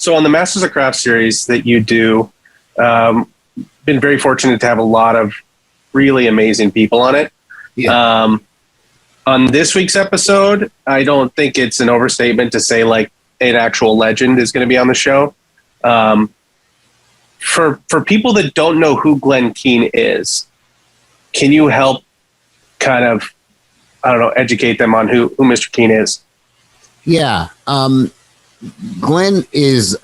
So on the Masters of Craft series that you do, been very fortunate to have a lot of really amazing people on it. Yeah. On this week's episode, I don't think it's an overstatement to say like an actual legend is going to be on the show. For people that don't know who Glen Keane is, can you help kind of, I don't know, educate them on who Mr. Keane is? Yeah. Glen is,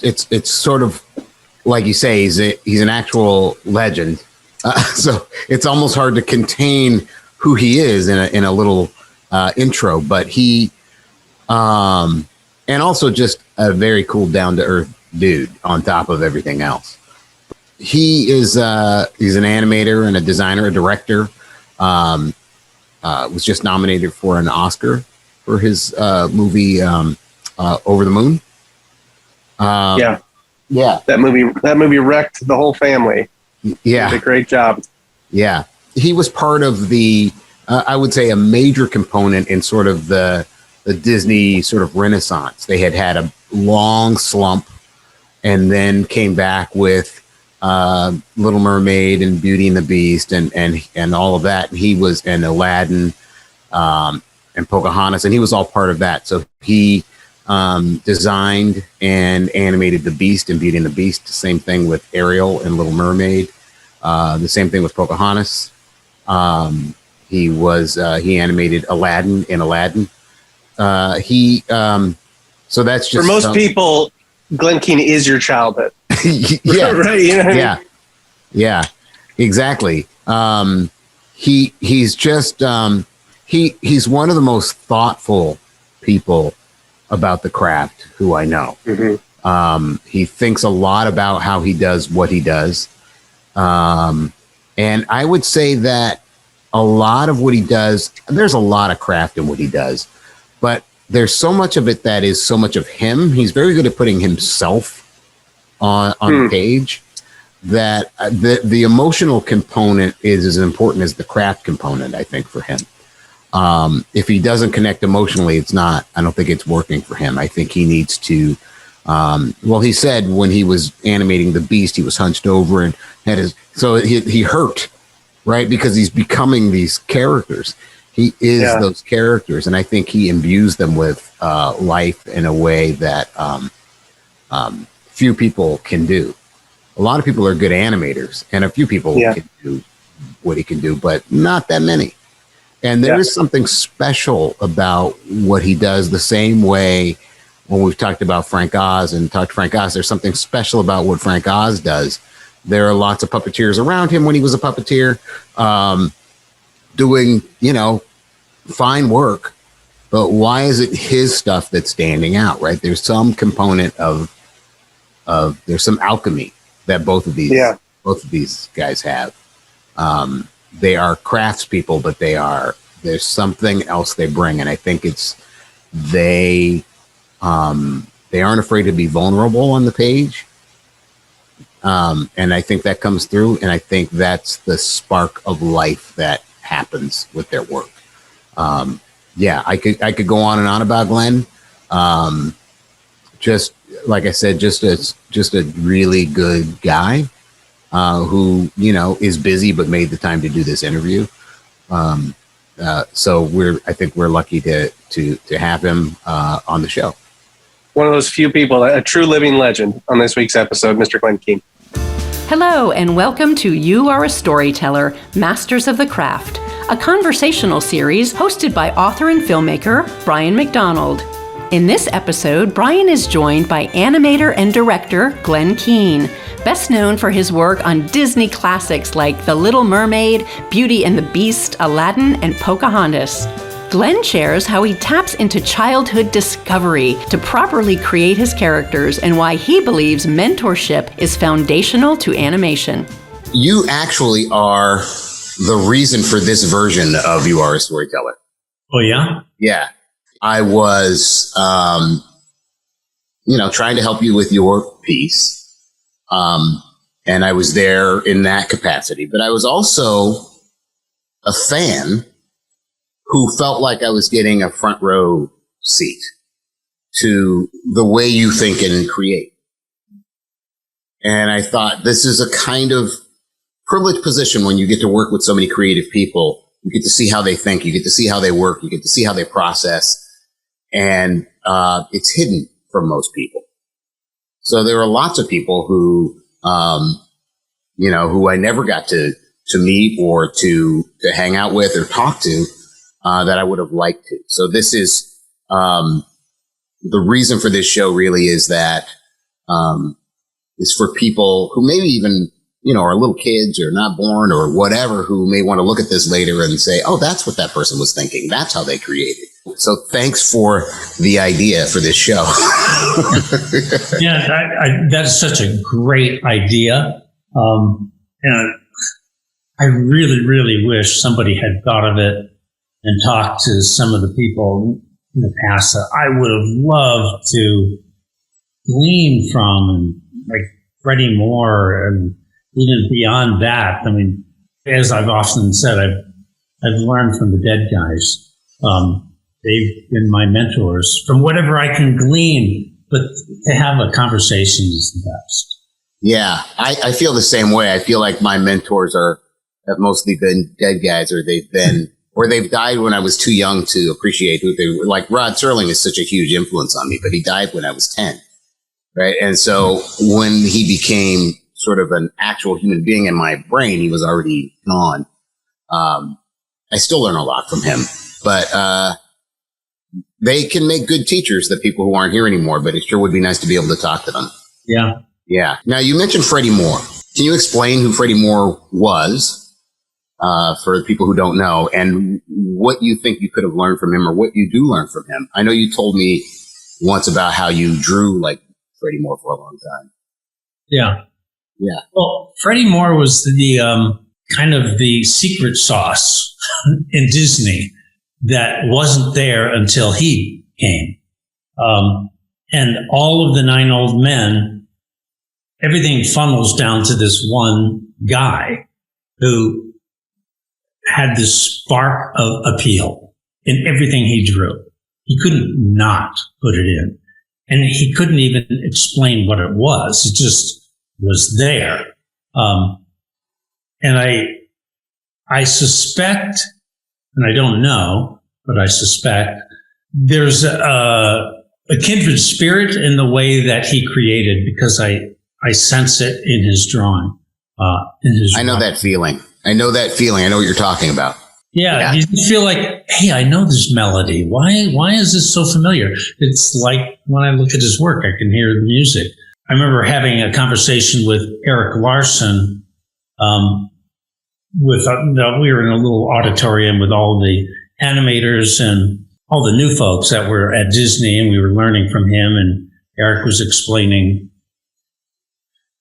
it's sort of like you say, he's an actual legend. So it's almost hard to contain who he is in a little intro, but he, and also just a very cool, down to earth dude on top of everything else. He is, he's an animator and a designer, a director. Was just nominated for an Oscar for his movie Over the Moon. Yeah. That movie wrecked the whole family. Yeah. Did a great job. Yeah. He was part of the, I would say, a major component in sort of the Disney sort of renaissance. They had a long slump and then came back with Little Mermaid and Beauty and the Beast and all of that. He was in Aladdin and Pocahontas, and he was all part of that. So he designed and animated the Beast and Beauty and the Beast. The same thing with Ariel and Little Mermaid. The same thing with Pocahontas. He animated Aladdin in Aladdin. So that's just for most people, Glen Keane is your childhood. Yeah. Right. You know what I mean? Yeah, exactly. He's just, he's one of the most thoughtful people about the craft who I know. Mm-hmm. He thinks a lot about how he does what he does. And I would say that a lot of what he does, there's a lot of craft in what he does, but there's so much of it that is so much of him. He's very good at putting himself on the page, that the emotional component is as important as the craft component, I think, for him. If he doesn't connect emotionally, I don't think it's working for him. I think he needs to, he said when he was animating the Beast, he was hunched over and he hurt, right? Because he's becoming these characters. He is those characters. And I think he imbues them with life in a way that few people can do. A lot of people are good animators, and a few people can do what he can do, but not that many. And there is something special about what he does, the same way when we've talked about Frank Oz and talked to Frank Oz, there's something special about what Frank Oz does. There are lots of puppeteers around him when he was a puppeteer, doing, fine work, but why is it his stuff that's standing out, right? There's some component of there's some alchemy that both of these guys have. They are craftspeople, but there's something else they bring. And I think they aren't afraid to be vulnerable on the page. And I think that comes through. And I think that's the spark of life that happens with their work. I could go on and on about Glen. Just like I said, just a really good guy. Who is busy but made the time to do this interview. So I think we're lucky to have him on the show. One of those few people, a true living legend on this week's episode, Mr. Glen Keane. Hello and welcome to You Are a Storyteller, Masters of the Craft, a conversational series hosted by author and filmmaker Brian McDonald. In this episode, Brian is joined by animator and director Glen Keane, best known for his work on Disney classics like The Little Mermaid, Beauty and the Beast, Aladdin, and Pocahontas. Glen shares how he taps into childhood discovery to properly create his characters and why he believes mentorship is foundational to animation. You actually are the reason for this version of You Are a Storyteller. Oh, yeah? Yeah. I was, trying to help you with your piece. And I was there in that capacity, but I was also a fan who felt like I was getting a front row seat to the way you think and create. And I thought this is a kind of privileged position when you get to work with so many creative people. You get to see how they think, you get to see how they work, you get to see how they process, and it's hidden from most people. So there are lots of people who, who I never got to meet or to hang out with or talk to, that I would have liked to. So this is, the reason for this show really is that, is for people who maybe even, are little kids or not born or whatever, who may want to look at this later and say, oh, that's what that person was thinking. That's how they created. So thanks for the idea for this show. Yeah, that's such a great idea. And I really, really wish somebody had thought of it and talked to some of the people in the past that I would have loved to glean from, and like Freddie Moore, and even beyond that. I mean, as I've often said, I've learned from the dead guys. They've been my mentors from whatever I can glean, but to have a conversation is the best. Yeah, I feel the same way. I feel like my mentors have mostly been dead guys, or they've died when I was too young to appreciate who they were. Like Rod Serling is such a huge influence on me, but he died when I was 10. Right. And so when he became sort of an actual human being in my brain, he was already gone. I still learn a lot from him, but, they can make good teachers, the people who aren't here anymore, but it sure would be nice to be able to talk to them. Yeah. Yeah. Now you mentioned Freddie Moore. Can you explain who Freddie Moore was, for people who don't know, and what you think you could have learned from him, or what you do learn from him? I know you told me once about how you drew like Freddie Moore for a long time. Yeah. Yeah. Well, Freddie Moore was the kind of the secret sauce in Disney that wasn't there until he came. And all of the 9 old men, everything funnels down to this one guy who had this spark of appeal in everything he drew. He couldn't not put it in. And he couldn't even explain what it was. It just was there. And I suspect, and I don't know, but I suspect there's a kindred spirit in the way that he created, because I sense it in his drawing. I know that feeling. I know what you're talking about. Yeah, you feel like, hey, I know this melody. Why is this so familiar? It's like when I look at his work, I can hear the music. I remember having a conversation with Eric Larson. We were in a little auditorium with all the animators and all the new folks that were at Disney, and we were learning from him. And Eric was explaining,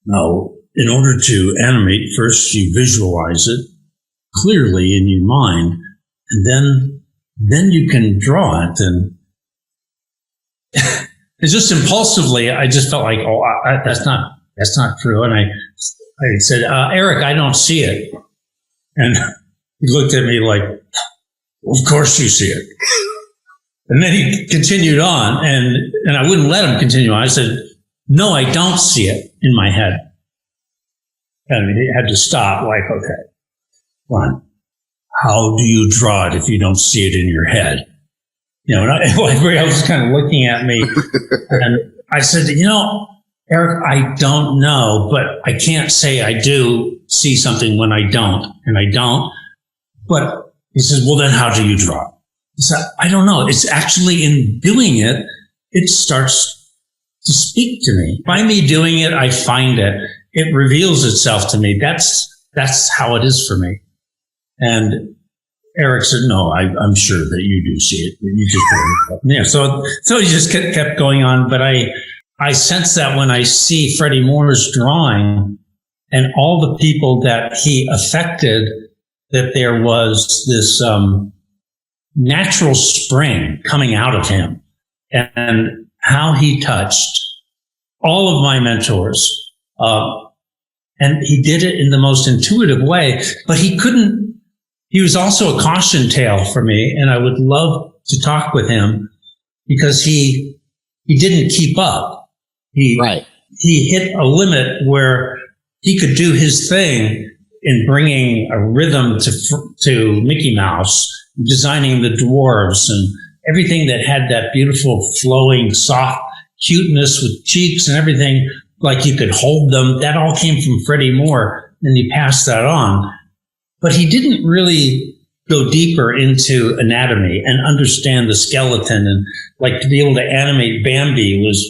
no, in order to animate, first you visualize it clearly in your mind, and then you can draw it. And it's just impulsively, I just felt like, that's not true. And I said, Eric, I don't see it. And he looked at me like, well, of course you see it. And then he continued on, and I wouldn't let him continue on. I said, no, I don't see it in my head. And he had to stop, like, okay, one, how do you draw it if you don't see it in your head? And I was kind of looking at me, and I said, Eric, I don't know, but I can't say I do see something when I don't, and I don't. But he says, well, then how do you draw? I said, I don't know. It's actually in doing it, it starts to speak to me. By me doing it, I find it. It reveals itself to me. That's how it is for me. And Eric said, no, I'm sure that you do see it. You just yeah. So he just kept going on. But I sense that when I see Freddie Moore's drawing and all the people that he affected, that there was this natural spring coming out of him, and how he touched all of my mentors. And he did it in the most intuitive way, but he was also a caution tale for me, and I would love to talk with him, because he he didn't keep up. He hit a limit where he could do his thing in bringing a rhythm to Mickey Mouse, designing the dwarves and everything that had that beautiful flowing soft cuteness with cheeks and everything, like you could hold them. That all came from Freddie Moore, and he passed that on. But he didn't really go deeper into anatomy and understand the skeleton, and like to be able to animate Bambi was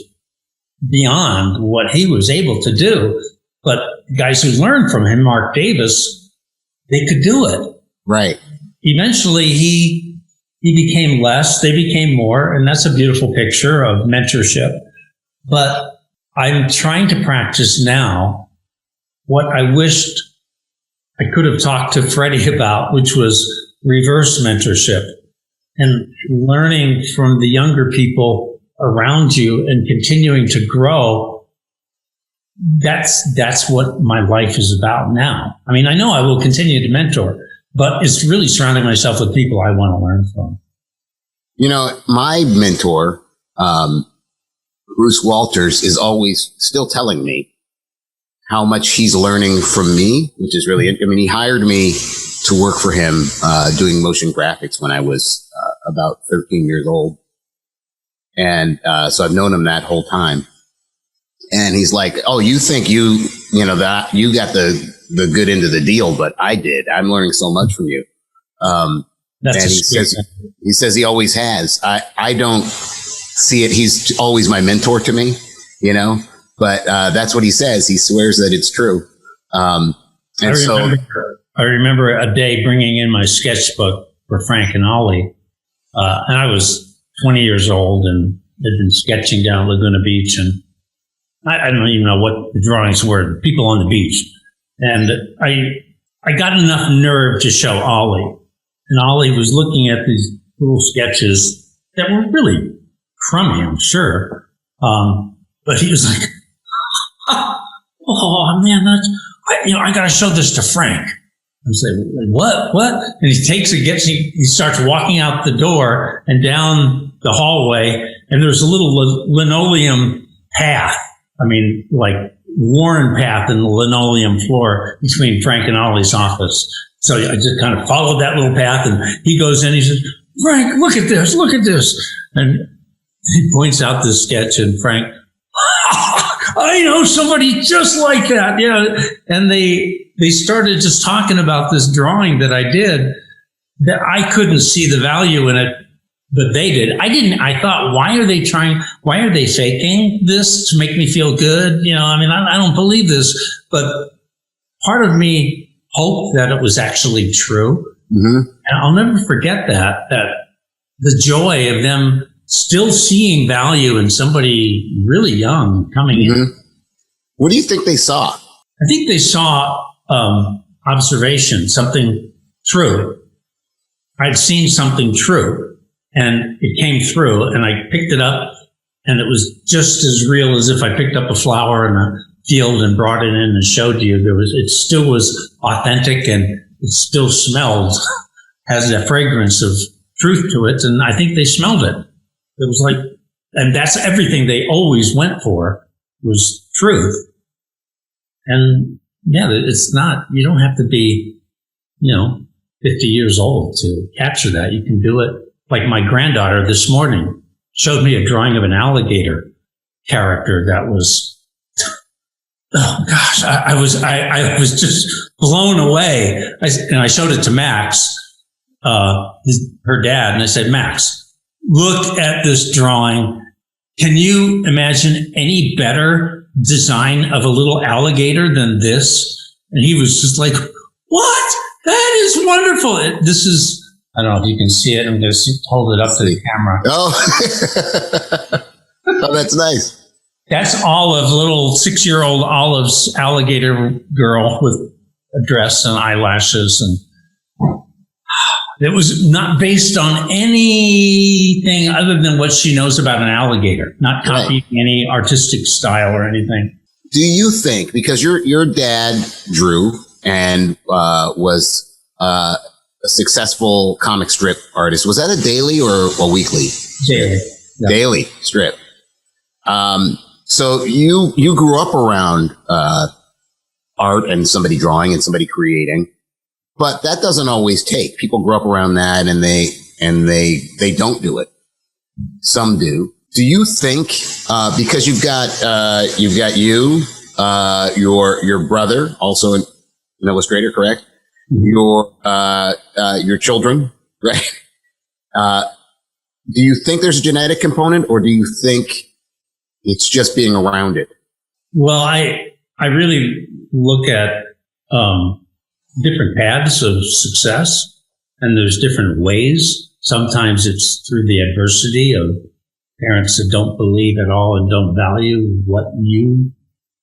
beyond what he was able to do. But guys who learned from him, Mark Davis, they could do it. Right. Eventually, he became less, they became more, and that's a beautiful picture of mentorship. But I'm trying to practice now what I wished I could have talked to Freddie about, which was reverse mentorship and learning from the younger people around you and continuing to grow. That's what my life is about now. I mean, I know I will continue to mentor, but it's really surrounding myself with people I want to learn from. You know, my mentor, Bruce Walters, is always still telling me how much he's learning from me, which is really, I mean, he hired me to work for him doing motion graphics when I was about 13 years old. And so I've known him that whole time. And he's like, oh, you think that you got the good end of the deal, but I did. I'm learning so much from you. That's and he says he always has. I don't see it. He's always my mentor to me, but that's what he says. He swears that it's true. I remember a day bringing in my sketchbook for Frank and Ollie. And I was 20 years old and had been sketching down Laguna Beach, and I don't even know what the drawings were, people on the beach. And I got enough nerve to show Ollie. And Ollie was looking at these little sketches that were really crummy, I'm sure. But he was like, oh man, I got to show this to Frank. I say, what? And he takes it, he starts walking out the door and down the hallway, and there's a little linoleum path. I mean, like worn path in the linoleum floor between Frank and Ollie's office. So I just kind of followed that little path, and he goes in, he says, Frank, look at this. And he points out this sketch, and Frank, I know somebody just like that. Yeah. And they started just talking about this drawing that I did, that I couldn't see the value in it, but they did. I thought, why are they faking this to make me feel good? I don't believe this, but part of me hoped that it was actually true. Mm-hmm. And I'll never forget that the joy of them still seeing value in somebody really young coming in. What do you think they saw? I think they saw observation, something true. I'd seen something true, and it came through, and I picked it up, and it was just as real as if I picked up a flower in a field and brought it in and showed you. It still was authentic, and it still smelled, has that fragrance of truth to it, and I think they smelled it. It was like, and that's everything they always went for, was truth. And yeah, it's not, you don't have to be, 50 years old to capture that. You can do it. Like my granddaughter this morning showed me a drawing of an alligator character that was, oh gosh, I was just blown away. And I showed it to Max, her dad, and I said, Max, look at this drawing. Can you imagine any better design of a little alligator than this? And he was just like, what? That is wonderful. This is, I don't know if you can see it. I'm going to hold it up to the camera. Oh, oh, that's nice. That's Olive, little 6-year-old Olive's alligator girl with a dress and eyelashes. And it was not based on anything other than what she knows about an alligator, not copying any artistic style or anything. Do you think, because your dad drew and was a successful comic strip artist, was that a daily or a weekly? Daily. Yeah. Daily strip. So you grew up around art and somebody drawing and somebody creating, but that doesn't always take. People grow up around that and they don't do it. Some do. Do you think because you've got your brother, also an illustrator, correct? Your children, right? Do you think there's a genetic component, or do you think it's just being around it? Well, I really look at different paths of success, and there's different ways. Sometimes it's through the adversity of parents that don't believe at all and don't value what you.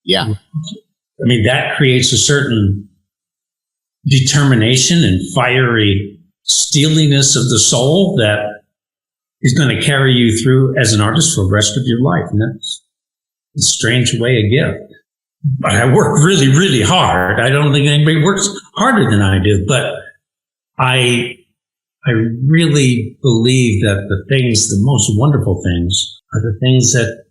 Yeah. I mean, that creates a certain determination and fiery steeliness of the soul that is going to carry you through as an artist for the rest of your life. And that's a strange way a gift. But I work really, really hard. I don't think anybody works harder than I do. But I really believe that the most wonderful things are the things that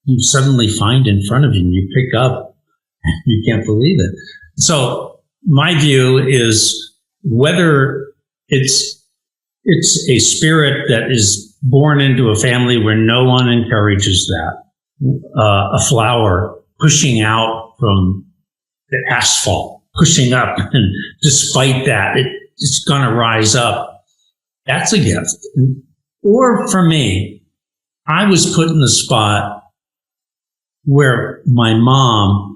you suddenly find in front of you and you pick up and you can't believe it. So my view is whether it's a spirit that is born into a family where no one encourages that, a flower pushing out from the asphalt, pushing up, and despite that, it's going to rise up. That's a gift. Or for me, I was put in the spot where my mom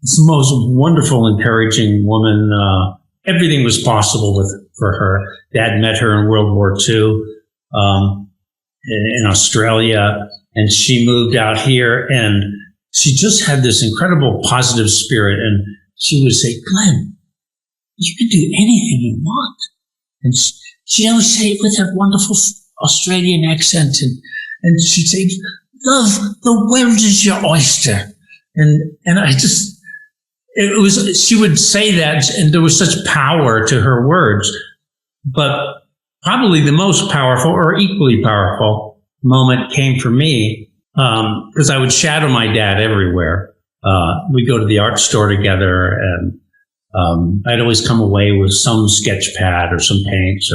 is the most wonderful, encouraging woman. Everything was possible for her. Dad met her in World War II in Australia, and she moved out here, and she just had this incredible positive spirit. And she would say, "Glenn, you can do anything you want." And she'd always say it with her wonderful Australian accent, and she'd say, "Love, the world is your oyster." And I just, she would say that, and there was such power to her words. But probably the most powerful, or equally powerful, moment came for me because I would shadow my dad everywhere. We'd go to the art store together, and I'd always come away with some sketch pad or some paints,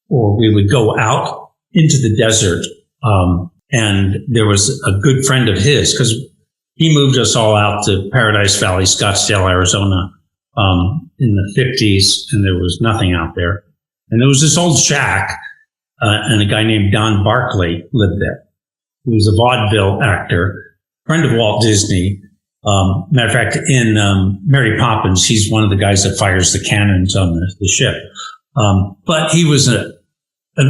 or we would go out into the desert. And there was a good friend of his, because he moved us all out to Paradise Valley, Scottsdale, Arizona, in the 50s, and there was nothing out there. And there was this old shack, and a guy named Don Barclay lived there. He was a vaudeville actor, friend of Walt Disney. Matter of fact, in Mary Poppins, he's one of the guys that fires the cannons on the ship. But he was an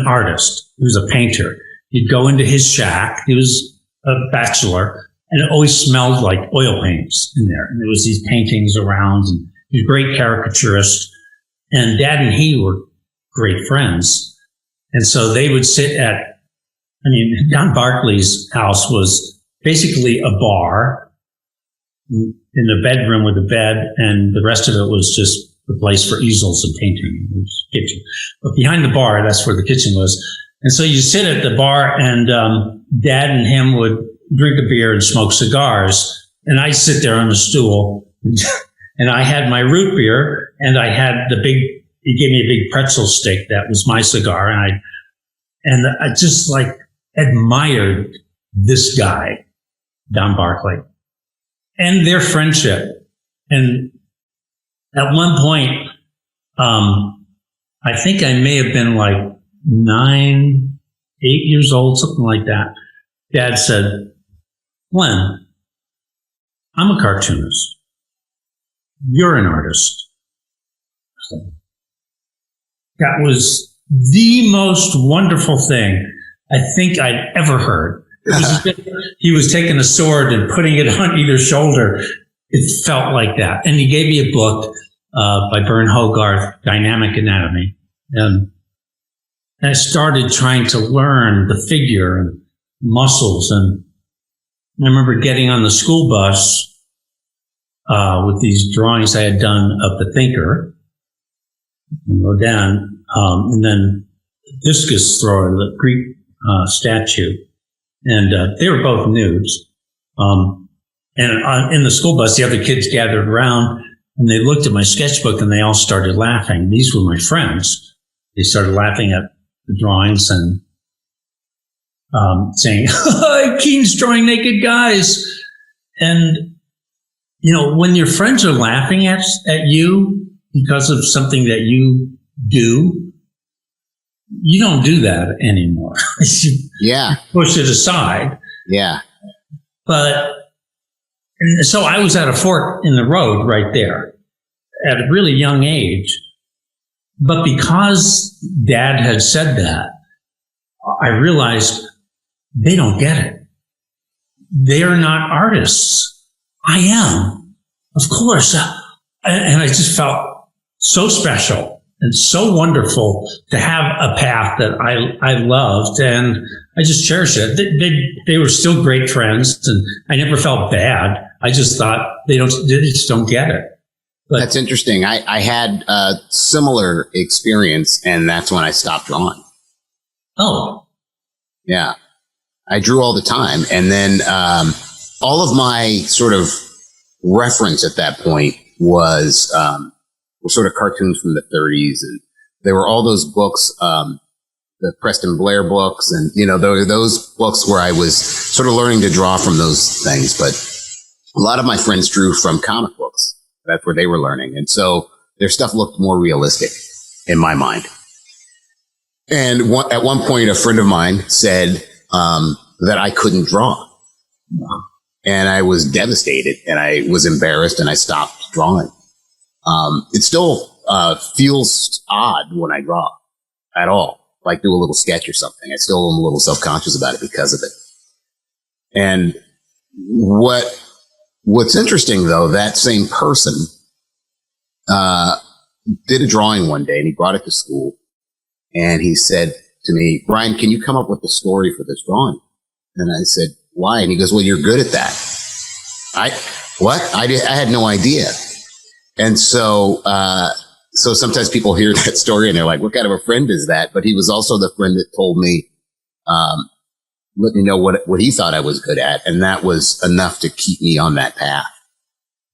artist. He was a painter. You'd go into his shack. He was a bachelor, and it always smelled like oil paints in there. And there was these paintings around, and he was a great caricaturist. And Dad and he were great friends. And so they would sit Don Barclay's house was basically a bar in the bedroom with a bed, and the rest of it was just the place for easels and painting. It was kitchen. But behind the bar, that's where the kitchen was. And so you sit at the bar, and Dad and him would drink a beer and smoke cigars. And I'd sit there on a stool, and I had my root beer, and I had he gave me a big pretzel stick. That was my cigar. And I just admired this guy, Don Barclay, and their friendship. And at one point, I think I may have been 9, 8 years old, something like that. Dad said, "Glenn, I'm a cartoonist. You're an artist." That was the most wonderful thing I think I'd ever heard. It was as if he was taking a sword and putting it on either shoulder. It felt like that. And he gave me a book by Bern Hogarth, Dynamic Anatomy. And I started trying to learn the figure and muscles. And I remember getting on the school bus with these drawings I had done of the thinker, Rodin, and then the discus thrower, the Greek statue. And they were both nudes. In the school bus, the other kids gathered around and they looked at my sketchbook and they all started laughing. These were my friends. They started laughing at the drawings and saying, Keane's drawing naked guys. And, when your friends are laughing at you because of something that you do, you don't do that anymore. Yeah. Push it aside. Yeah. And so I was at a fork in the road right there at a really young age. But because Dad had said that, I realized they don't get it. They are not artists. I am, of course. And I just felt so special and so wonderful to have a path that I loved, and I just cherished it. They were still great friends, and I never felt bad. I just thought they just don't get it. But that's interesting. I had a similar experience, and that's when I stopped drawing. Oh. Yeah. I drew all the time. And then all of my sort of reference at that point was were sort of cartoons from the 30s. And there were all those books, the Preston Blair books. And, those books where I was sort of learning to draw from those things. But a lot of my friends drew from comic books. That's where they were learning. And so their stuff looked more realistic in my mind. And at one point, a friend of mine said that I couldn't draw. And I was devastated and I was embarrassed and I stopped drawing. It still feels odd when I draw at all, like do a little sketch or something. I still am a little self-conscious about it because of it. And what's interesting, though, that same person did a drawing one day and he brought it to school. And he said to me, Brian, can you come up with the story for this drawing? And I said, why? And he goes, well, you're good at that. I had no idea. And so sometimes people hear that story and they're like, what kind of a friend is that? But he was also the friend that told me, let me know what he thought I was good at. And that was enough to keep me on that path.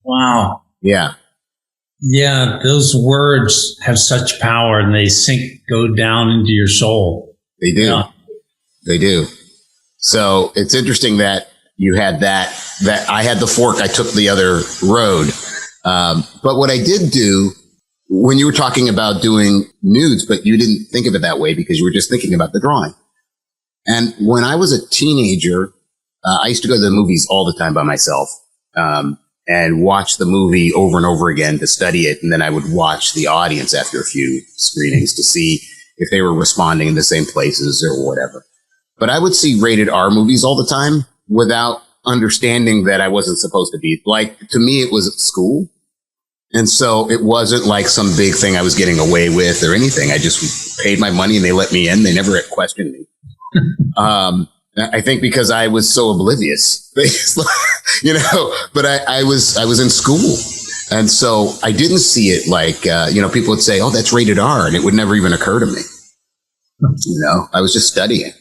Wow. Yeah. Yeah, those words have such power and they go down into your soul. They do. Yeah. They do. So it's interesting that you had that I had the fork, I took the other road. But what I did do when you were talking about doing nudes, but you didn't think of it that way because you were just thinking about the drawing. And when I was a teenager, I used to go to the movies all the time by myself. And watch the movie over and over again to study it. And then I would watch the audience after a few screenings to see if they were responding in the same places or whatever. But I would see rated R movies all the time without understanding that I wasn't supposed to be. Like, to me, it was at school. And so it wasn't like some big thing I was getting away with or anything. I just paid my money and they let me in. They never questioned me. I think because I was so oblivious, but I was in school. And so I didn't see it like, people would say, oh, that's rated R. And it would never even occur to me. I was just studying.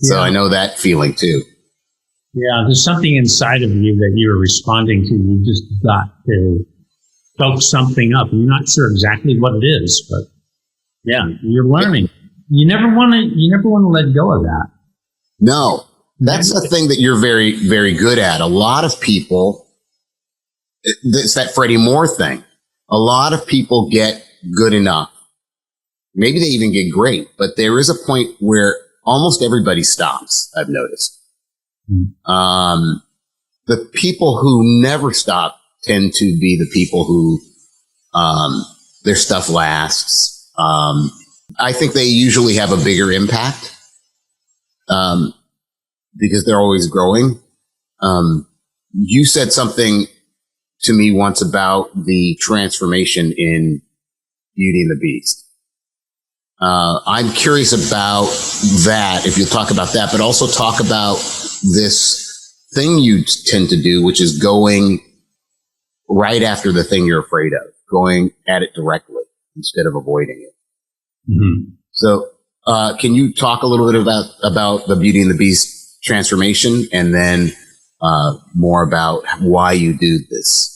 So yeah. I know that feeling too. Yeah. There's something inside of you that you were responding to. You just got to soak something up. You're not sure exactly what it is, but yeah, you're learning. You never want to let go of that. No, that's the thing that you're very, very good at. A lot of people, it's that Freddie Moore thing. A lot of people get good enough. Maybe they even get great, but there is a point where almost everybody stops, I've noticed. The people who never stop tend to be the people who their stuff lasts. I think they usually have a bigger impact. Because they're always growing. You said something to me once about the transformation in Beauty and the Beast. I'm curious about that, if you'll talk about that, but also talk about this thing you tend to do, which is going right after the thing you're afraid of, going at it directly instead of avoiding it. Mm-hmm. So, can you talk a little bit about the Beauty and the Beast transformation and then more about why you do this.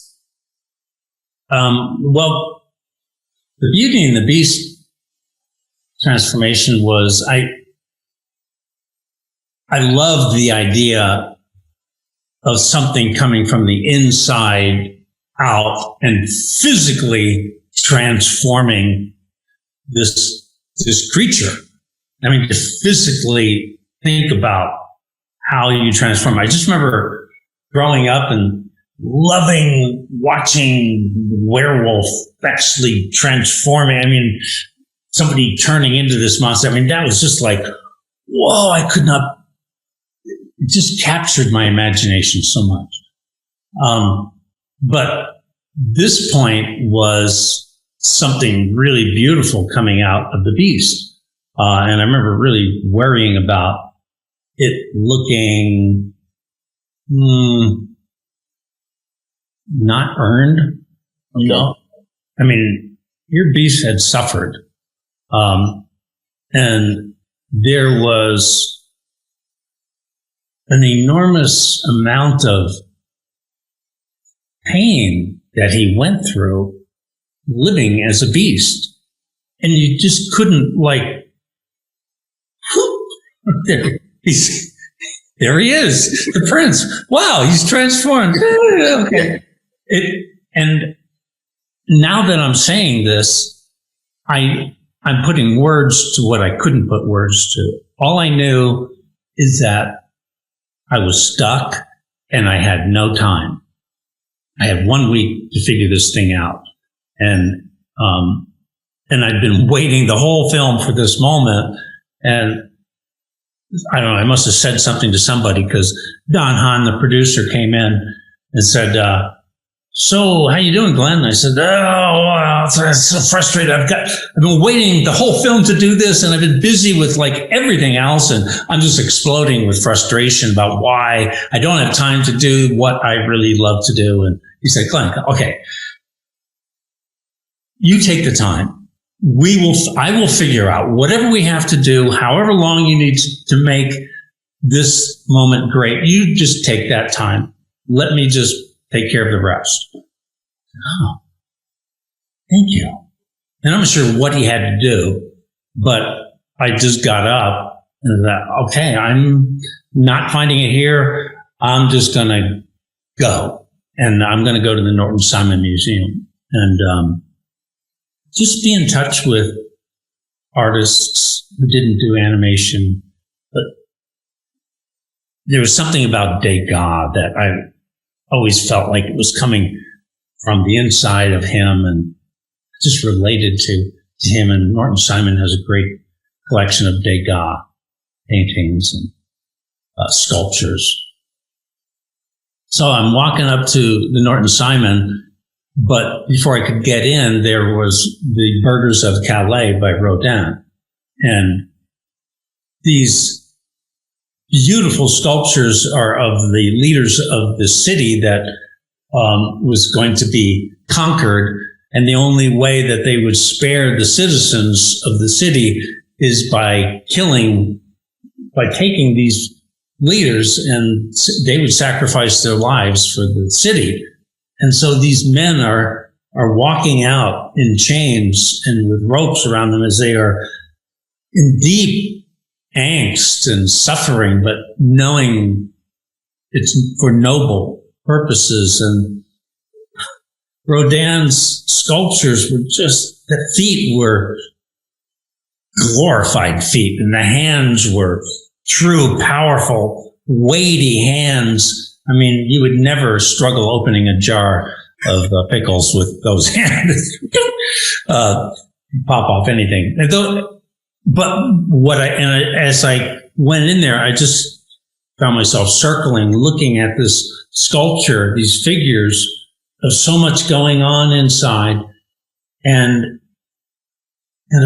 Well, the Beauty and the Beast transformation was, I loved the idea of something coming from the inside out and physically transforming this creature. I mean, to physically think about how you transform. I just remember growing up and loving watching werewolf actually transforming. I mean, somebody turning into this monster. I mean, that was just like, whoa, I could not, it just captured my imagination so much. But this point was something really beautiful coming out of the beast. And I remember really worrying about it looking not earned. You know? I mean, your beast had suffered. And there was an enormous amount of pain that he went through living as a beast. And you just couldn't, like, there he is, the prince. Wow, he's transformed. Okay. And now that I'm saying this, I'm putting words to what I couldn't put words to. All I knew is that I was stuck and I had no time. I had 1 week to figure this thing out. And I'd been waiting the whole film for this moment. And I don't know, I must have said something to somebody because Don Hahn, the producer, came in and said, so how you doing, Glenn? I said, I'm so frustrated. I've been waiting the whole film to do this, and I've been busy with like everything else, and I'm just exploding with frustration about why I don't have time to do what I really love to do. And he said, Glenn, okay, you take the time. I will figure out whatever we have to do, however long you need to make this moment great. You just take that time. Let me just take care of the rest. Oh, thank you. And I'm not sure what he had to do, but I just got up and thought, okay, I'm not finding it here. I'm just going to go. And I'm going to go to the Norton Simon Museum and just be in touch with artists who didn't do animation. But there was something about Degas that I always felt like it was coming from the inside of him and just related to him. And Norton Simon has a great collection of Degas paintings and sculptures. So I'm walking up to the Norton Simon, but before I could get in, there was the Burghers of Calais by Rodin. And these beautiful sculptures are of the leaders of the city that was going to be conquered. And the only way that they would spare the citizens of the city is by taking these leaders, and they would sacrifice their lives for the city. And so these men are walking out in chains and with ropes around them as they are in deep angst and suffering, but knowing it's for noble purposes. And Rodin's sculptures were just, the feet were glorified feet, and the hands were true, powerful, weighty hands. I mean, you would never struggle opening a jar of pickles with those hands. Pop off anything. As I went in there, I just found myself circling, looking at this sculpture, these figures of so much going on inside. And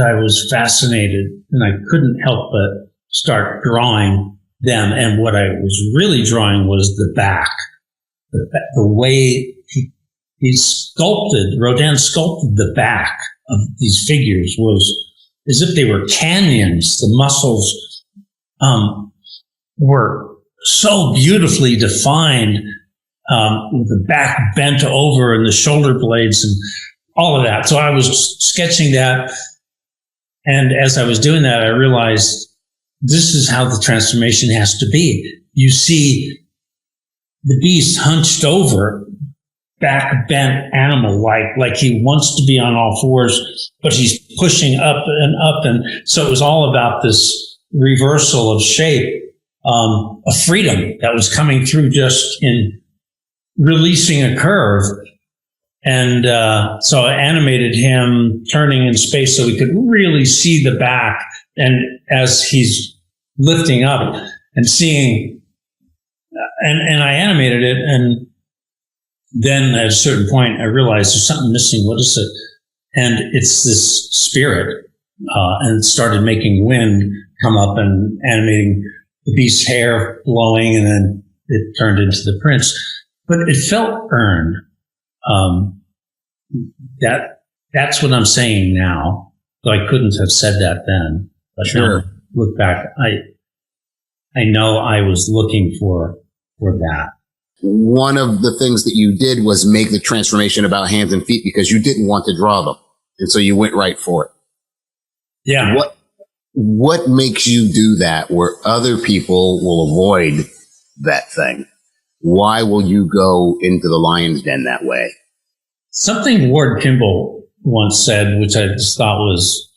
I was fascinated, and I couldn't help but start drawing them. And what I was really drawing was the back. The way Rodin sculpted the back of these figures was as if they were canyons. The muscles were so beautifully defined, with the back bent over and the shoulder blades and all of that. So I was sketching that. And as I was doing that, I realized this is how the transformation has to be. You see the beast hunched over, back bent animal, like he wants to be on all fours, but he's pushing up and up. And so it was all about this reversal of shape, of freedom that was coming through just in releasing a curve. And so I animated him turning in space so we could really see the back. And as he's lifting up and seeing, and I animated it. And then at a certain point, I realized there's something missing. What is it? And it's this spirit. And it started making wind come up and animating the beast's hair blowing. And then it turned into the prince. But it felt earned. That's what I'm saying now. So I couldn't have said that then. But Sure. now, look back, I know I was looking for that. One of the things that you did was make the transformation about hands and feet because you didn't want to draw them. And so you went right for it. Yeah. What makes you do that where other people will avoid that thing? Why will you go into the lion's den that way? Something Ward Kimball once said, which I just thought was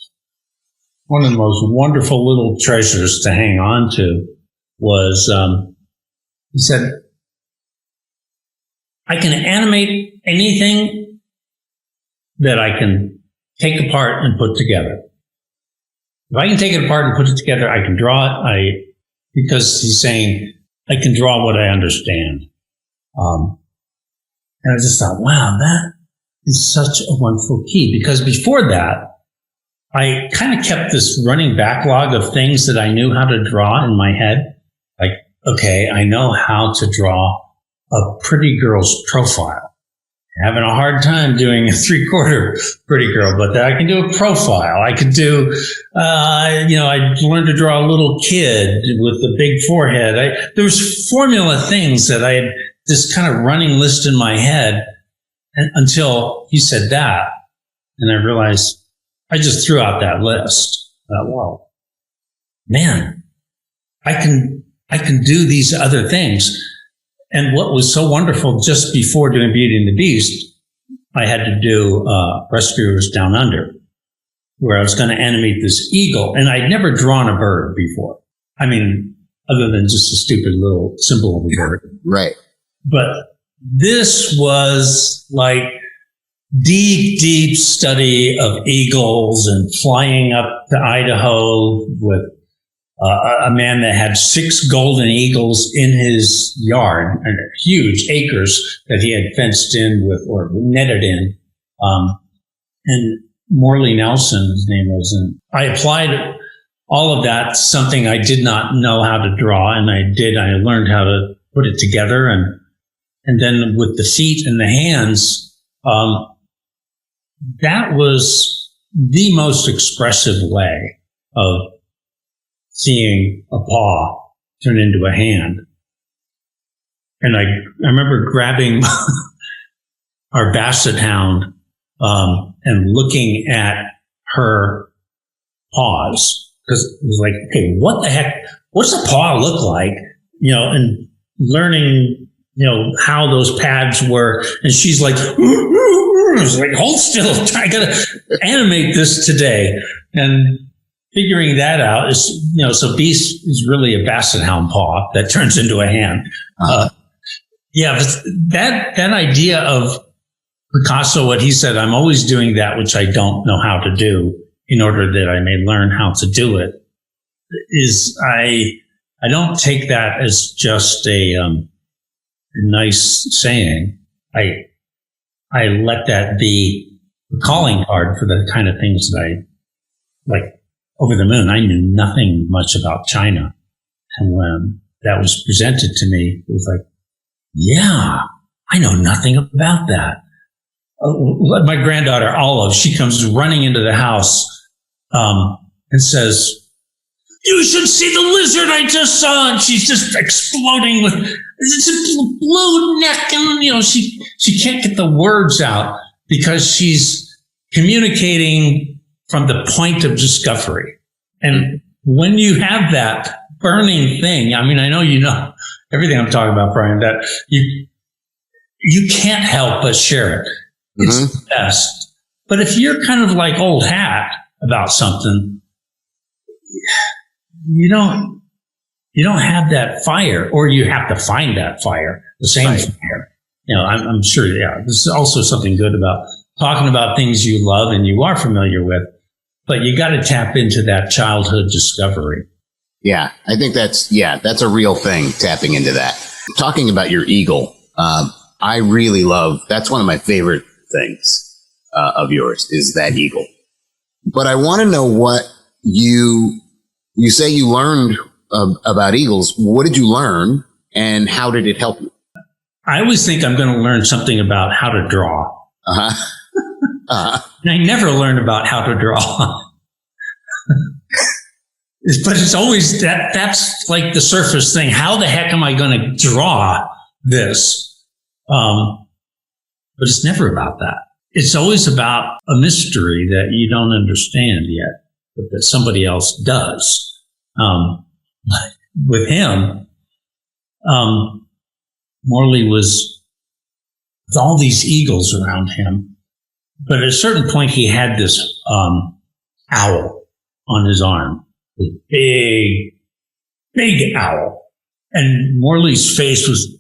one of the most wonderful little treasures to hang on to, was he said, I can animate anything that I can take apart and put together. If I can take it apart and put it together, I can draw it. Because he's saying, I can draw what I understand. And I just thought, wow, that is such a wonderful key. Because before that, I kind of kept this running backlog of things that I knew how to draw in my head. Like, okay, I know how to draw a pretty girl's profile. Having a hard time doing a 3/4 pretty girl, but I can do a profile. I could do, I learned to draw a little kid with a big forehead. There was formula things that I had this kind of running list in my head until he said that. And I realized I just threw out that list. Wow, man, I can do these other things. And what was so wonderful, just before doing Beauty and the Beast, I had to do Rescuers Down Under, where I was going to animate this eagle. And I'd never drawn a bird before. I mean, other than just a stupid little symbol of a bird. Right. But this was like deep, deep study of eagles and flying up to Idaho with a man that had 6 golden eagles in his yard, and huge acres that he had fenced in with or netted in. And Morley Nelson, his name was. And I applied all of that, something I did not know how to draw, and I did. I learned how to put it together, and then with the feet and the hands, that was the most expressive way of seeing a paw turn into a hand. And I remember grabbing our basset hound and looking at her paws, because it was like, okay, what the heck? What's a paw look like? And learning, how those pads were. And she's like, hold still. I gotta animate this today. And figuring that out is, so Beast is really a basset hound paw that turns into a hand. That idea of Picasso, what he said, I'm always doing that which I don't know how to do in order that I may learn how to do it, is I don't take that as just a nice saying. I let that be a calling card for the kind of things that I like. Over the Moon, I knew nothing much about China. And when that was presented to me, it was like, yeah, I know nothing about that. My granddaughter, Olive, she comes running into the house and says, you should see the lizard I just saw. And she's just exploding with it's a blue neck. And, you know, she can't get the words out because she's communicating from the point of discovery. And when you have that burning thing, I mean, I know you know everything I'm talking about, Brian, that you can't help but share it. It's the best. But if you're kind of like old hat about something, you don't have that fire, or you have to find that fire, the same fire. You know, I'm sure, yeah, there's also something good about talking about things you love and you are familiar with, but you got to tap into that childhood discovery. Yeah, I think that's a real thing, tapping into that. Talking about your eagle, I really love, that's one of my favorite things of yours is that eagle. But I want to know what you say you learned about eagles. What did you learn and how did it help you? I always think I'm going to learn something about how to draw. And I never learned about how to draw. But it's always that's like the surface thing. How the heck am I going to draw this? But it's never about that. It's always about a mystery that you don't understand yet, but that somebody else does. With him, Morley was with all these eagles around him. But at a certain point, he had this owl on his arm, this big owl. And Morley's face was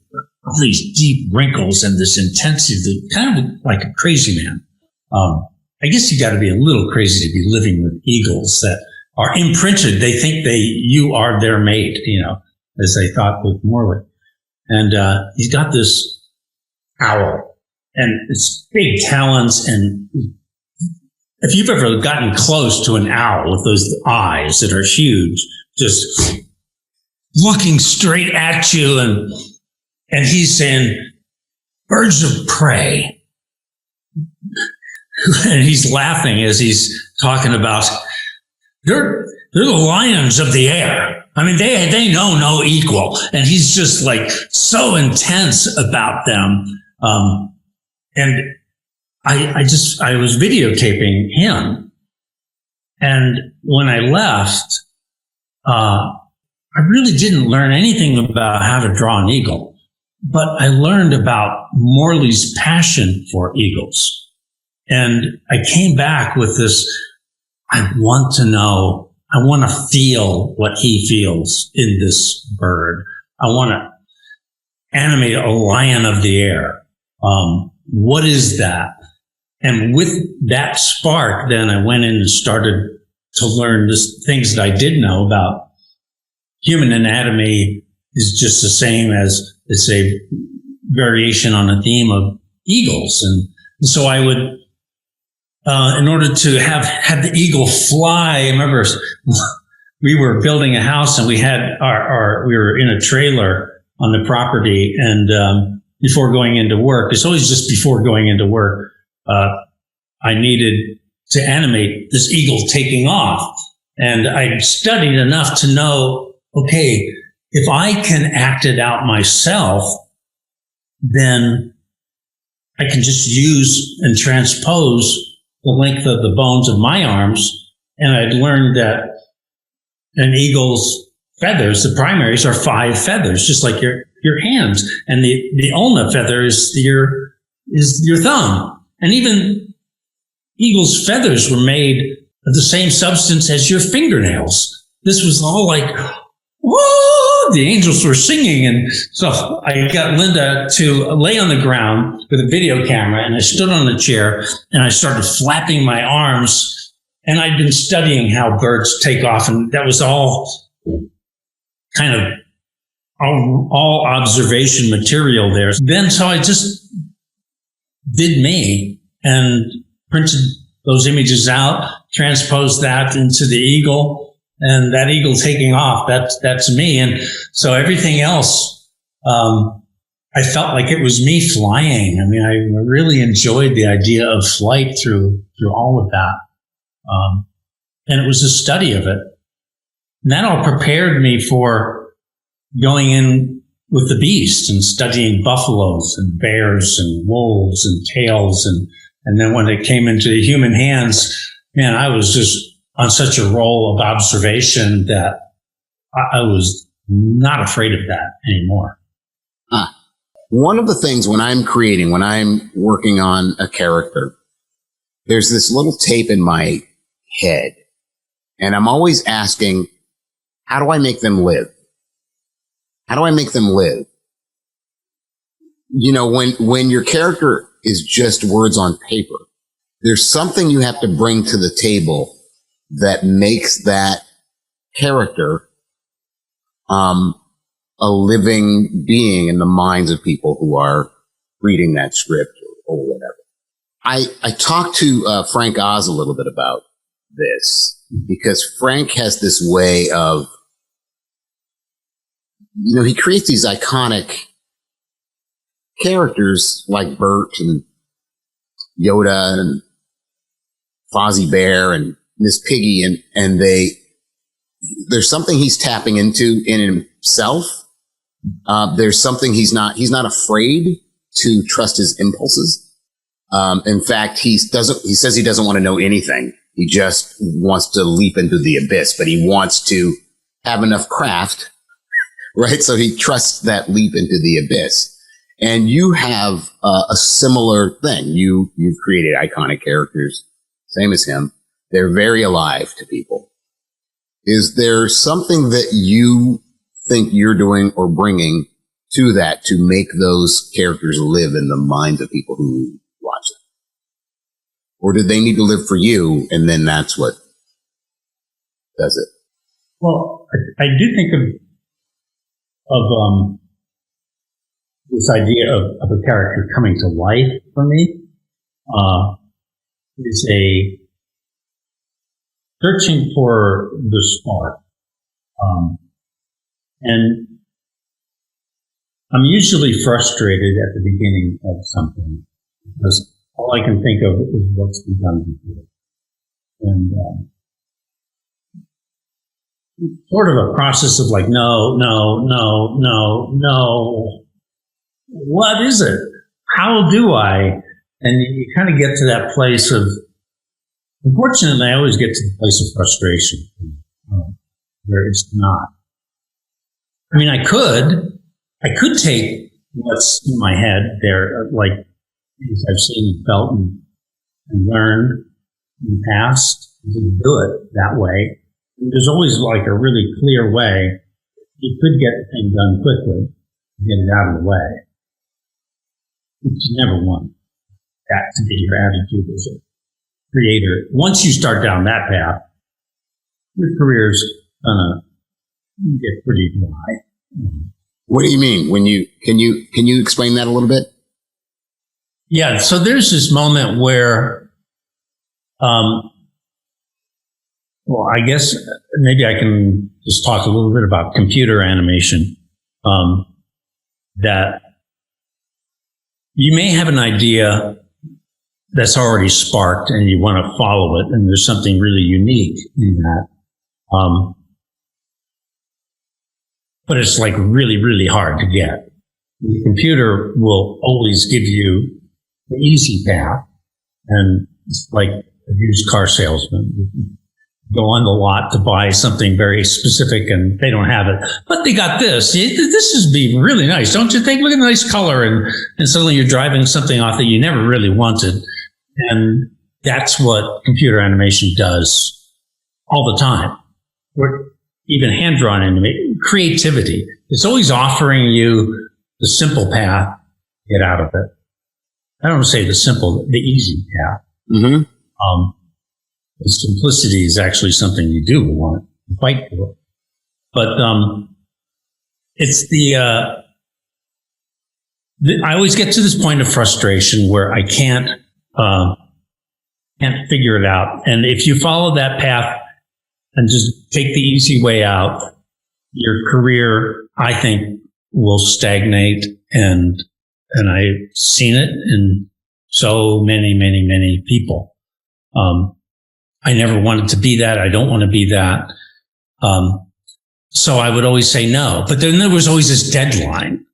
all these deep wrinkles and this intensity, kind of like a crazy man. I guess you got to be a little crazy to be living with eagles that are imprinted. They think you are their mate, you know, as they thought with Morley. And he's got this owl. And it's big talons, and if you've ever gotten close to an owl with those eyes that are huge, just looking straight at you, and he's saying, birds of prey. And he's laughing as he's talking about, they're the lions of the air. I mean, they know no equal. And he's just like so intense about them. And I was videotaping him. And when I left, I really didn't learn anything about how to draw an eagle, but I learned about Morley's passion for eagles. And I came back with this, I want to know, I want to feel what he feels in this bird. I want to animate a lion of the air. What is that? And with that spark, then I went in and started to learn things that I did know about human anatomy is just the same as it's a variation on a theme of eagles. And so I would, in order to have the eagle fly, I remember we were building a house and we had we were in a trailer on the property, and before going into work, it's always just before going into work, I needed to animate this eagle taking off. And I studied enough to know, okay, if I can act it out myself, then I can just use and transpose the length of the bones of my arms. And I'd learned that an eagle's feathers, the primaries, are 5 feathers, just like your hands. And the ulna feather is your thumb. And even eagle's feathers were made of the same substance as your fingernails. This was all like, whoa, the angels were singing. And so I got Linda to lay on the ground with a video camera, and I stood on a chair and I started flapping my arms. And I'd been studying how birds take off, and that was all kind of all observation material there. Then so I just did me and printed those images out, transposed that into the eagle, and that eagle taking off, that's me. And so everything else, I felt like it was me flying. I mean, I really enjoyed the idea of flight through all of that. And it was a study of it. And that all prepared me for going in with the beast and studying buffaloes and bears and wolves and tails. And then when it came into the human hands, man, I was just on such a roll of observation that I was not afraid of that anymore. One of the things when I'm creating, when I'm working on a character, there's this little tape in my head, and I'm always asking, how do I make them live? How do I make them live? You know, when your character is just words on paper, there's something you have to bring to the table that makes that character a living being in the minds of people who are reading that script or whatever. I talked to Frank Oz a little bit about this because Frank has this way of, you know, he creates these iconic characters like Bert and Yoda and Fozzie Bear and Miss Piggy, and there's something he's tapping into in himself. There's something he's not afraid to trust his impulses. In fact, he says he doesn't want to know anything. He just wants to leap into the abyss, but he wants to have enough craft, right? So he trusts that leap into the abyss. And you have a similar thing. You've created iconic characters, same as him. They're very alive to people. Is there something that you think you're doing or bringing to that to make those characters live in the minds of people who watch them? Or do they need to live for you, and then that's what does it? Well, I do think of this idea of a character coming to life for me is a searching for the spark. And I'm usually frustrated at the beginning of something because all I can think of is what's been done before. And sort of a process of like, no. What is it? How do I? And you kind of get to that place of, unfortunately, I always get to the place of frustration where it's not. I mean, I could take what's in my head there, like things I've seen and felt and learned in the past, and do it that way. And there's always like a really clear way. You could get the thing done quickly, get it out of the way. But you never want that to be your attitude as a creator. Once you start down that path, your career's gonna get pretty dry. What do you mean? Can you explain that a little bit? Yeah. So there's this moment where, well, I guess maybe I can just talk a little bit about computer animation. That you may have an idea that's already sparked and you want to follow it, and there's something really unique in that. But it's like really, really hard to get. The computer will always give you the easy path, and it's like a used car salesman. You go on the lot to buy something very specific and they don't have it, but they got this. This is be really nice, don't you think? Look at the nice color, and suddenly you're driving something off that you never really wanted. And that's what computer animation does all the time. Or even hand-drawn animation, creativity. It's always offering you the simple path, get out of it. I don't say the easy path. Mm-hmm. The simplicity is actually something you do want to fight for. But it's I always get to this point of frustration where I can't figure it out. And if you follow that path and just take the easy way out, your career, I think, will stagnate. And I've seen it in so many people. I never wanted to be that. I don't want to be that. So I would always say no. But then there was always this deadline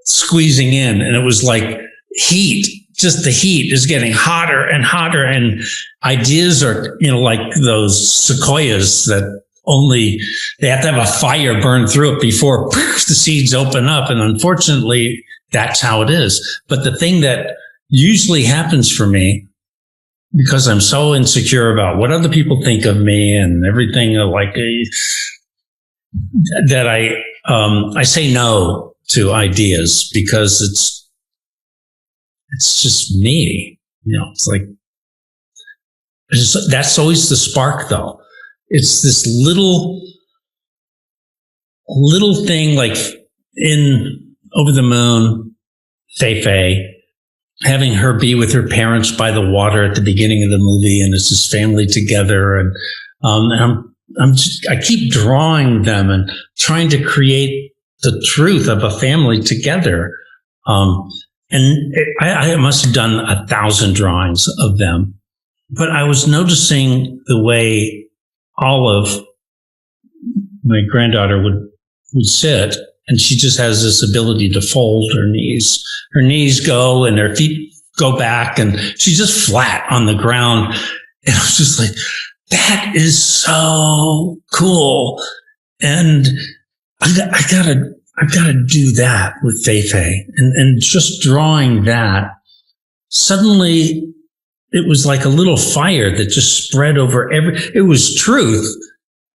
squeezing in, and it was like heat. Just the heat is getting hotter and hotter, and ideas are, like those sequoias that they have to have a fire burn through it before the seeds open up. And unfortunately, that's how it is. But the thing that usually happens for me, because I'm so insecure about what other people think of me and everything, that I say no to ideas because it's just me. It's like, that's always the spark though. It's this little thing like in Over the Moon, Fei, having her be with her parents by the water at the beginning of the movie, and it's this family together, and I keep drawing them and trying to create the truth of a family together. And I must have done 1,000 drawings of them, but I was noticing the way Olive, my granddaughter, would sit, and she just has this ability to fold her knees. Her knees go and her feet go back, and she's just flat on the ground. And I was just like, that is so cool. And I've got to do that with Fei. And just drawing that, suddenly it was like a little fire that just spread over it was truth.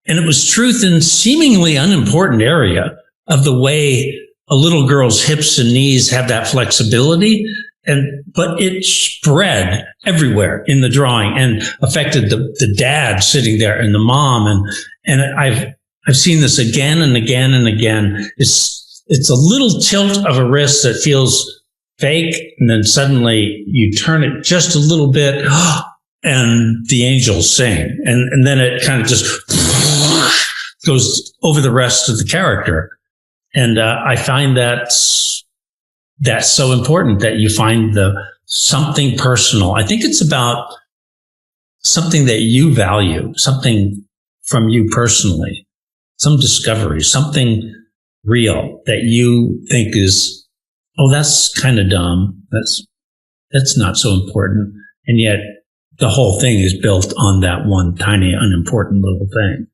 And it was truth in seemingly unimportant area of the way a little girl's hips and knees have that flexibility. But it spread everywhere in the drawing and affected the dad sitting there and the mom. And I've seen this again and again and again. It's a little tilt of a wrist that feels fake, and then suddenly you turn it just a little bit, and the angels sing, and then it kind of just goes over the rest of the character. And I find that's so important, that you find something personal. I think it's about something that you value, something from you personally, some discovery, something real that you think is, oh, that's kind of dumb. That's not so important. And yet the whole thing is built on that one tiny, unimportant little thing.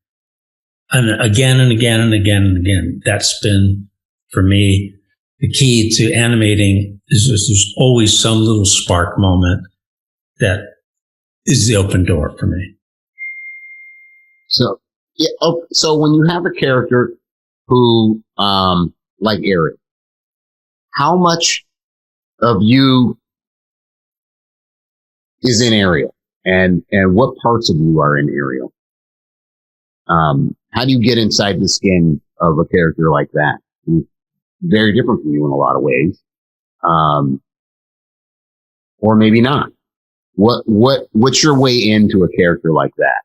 And again and again and again and again, that's been, for me, the key to animating is there's always some little spark moment that is the open door for me. So, yeah. Oh, so when you have a character who, like Eric, how much of you is in Ariel, and what parts of you are in Ariel? How do you get inside the skin of a character like that? He's very different from you in a lot of ways, or maybe not. What's your way into a character like that?